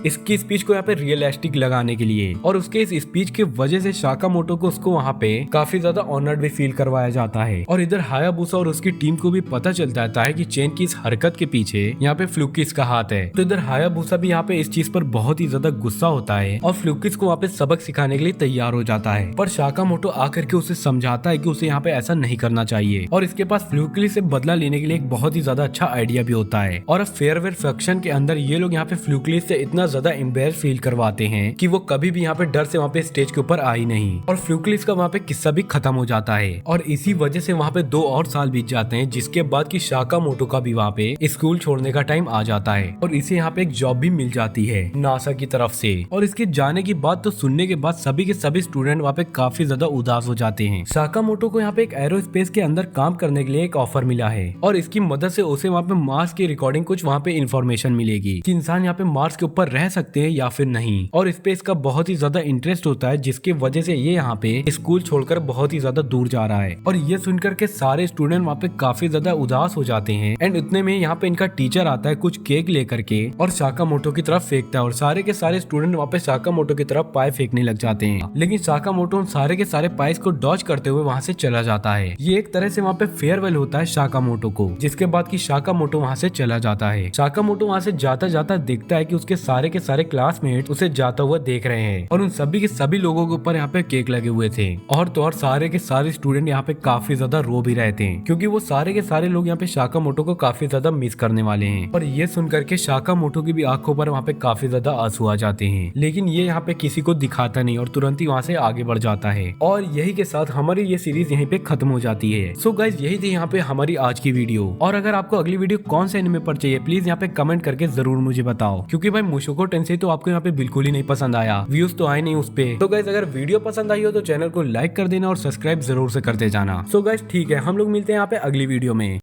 इसकी स्पीच को यहाँ पे रियलिस्टिक लगाने के लिए। और उसके इस स्पीच की वजह से साकामोटो को उसको वहाँ पे काफी ज्यादा ऑनर्ड भी फील करवाया जाता है। और इधर हायाबुसा और उसकी टीम को भी पता चल जाता है कि चेन की इस हरकत के पीछे यहाँ पे फ्लूकिस का हाथ है। तो इधर हायाबुसा भी यहाँ पे इस चीज पर बहुत ही ज्यादा गुस्सा होता है और फ्लूकिस को वहाँ पे सबक सिखाने के लिए तैयार हो जाता है। पर साकामोटो आकर के उसे समझाता है कि उसे यहाँ पे ऐसा नहीं करना चाहिए और इसके पास फ्लूकिस से बदला लेने के लिए एक बहुत ही ज्यादा अच्छा आइडिया भी होता है। और अब फेयरवेल फंक्शन के अंदर ये लोग यहाँ पे फ्लूकिस से इतना ज्यादा एम्बेरस फील करवाते हैं कि वो कभी भी यहाँ पे डर से वहाँ पे स्टेज के ऊपर आई नहीं और फ्लूकिस का वहाँ पे किस्सा भी खत्म हो जाता है। और इसी वजह से वहाँ पे 2 और साल बीत जाते हैं, जिसके बाद की साकामोटो का भी वहाँ पे स्कूल छोड़ने का टाइम आ जाता है और इसे यहाँ पे एक जॉब भी मिल जाती है नासा की तरफ से। और इसके जाने की बात तो सुनने के बाद सभी के सभी स्टूडेंट वहाँ पे काफी ज्यादा उदास हो जाते हैं। साकामोटो को यहाँ पे एक एरोस्पेस के अंदर काम करने के लिए एक ऑफर मिला है और इसकी मदद से उसे वहाँ पे मार्स की रिकॉर्डिंग कुछ वहाँ पे इन्फॉर्मेशन मिलेगी कि इंसान यहाँ पे मार्स के ऊपर रह सकते हैं या फिर नहीं। और स्पेस का बहुत ही ज्यादा इंटरेस्ट होता है, जिसकी वजह से ये यहाँ पे स्कूल छोड़कर बहुत ही ज्यादा दूर जा रहा है। और ये सुनकर के सारे स्टूडेंट वहाँ पे काफी ज्यादा उदास हो जाते हैं। एंड इतने में यहाँ पे इनका टीचर आता है कुछ केक लेकर के और साकामोटो की तरफ फेंकता है और सारे के सारे स्टूडेंट वहाँ पे साकामोटो की तरफ पाए फेंकने लग जाते हैं। लेकिन साकामोटो सारे के सारे पाइस को डॉज करते हुए वहाँ से चला जाता है। ये एक तरह से वहाँ पे फेयरवेल होता है साकामोटो को, जिसके बाद की साकामोटो वहाँ से चला जाता है। साकामोटो वहाँ से जाता जाता देखता है कि उसके सारे के सारे क्लासमेट उसे जाता हुआ देख रहे हैं और उन सभी के सभी लोगों के ऊपर यहाँ पे केक लगे हुए थे। और तो और सारे के सारे स्टूडेंट यहाँ पे काफी ज्यादा रो भी रहे थे क्योंकि वो सारे के सारे लोग यहाँ पे साकामोटो को काफी ज्यादा मिस करने वाले हैं। और ये सुन करके साकामोटो की भी आंखों पर वहाँ पे काफी ज्यादा आंसू आ जाते हैं, लेकिन ये यहाँ पे किसी को दिखाता नहीं और तुरंत ही वहाँ से आगे बढ़ जाता है। और यही के साथ हमारी ये सीरीज यहीं पे खत्म हो जाती है। सो गाइस यही थी यहाँ पे हमारी आज की वीडियो। और अगर आपको अगली वीडियो कौन से एनिमे पर चाहिए प्लीज यहाँ पे कमेंट करके जरूर मुझे बताओ, क्योंकि भाई मुशोको टेंसेई तो आपको यहाँ पे बिल्कुल ही नहीं पसंद आया, व्यूज तो आए नहीं उस पे। तो गाइस अगर वीडियो पसंद आई हो तो चैनल को लाइक कर देना और सब्सक्राइब जरूर से करते जाना। सो गाइस ठीक है, हम लोग मिलते हैं यहाँ पे अगली वीडियो में।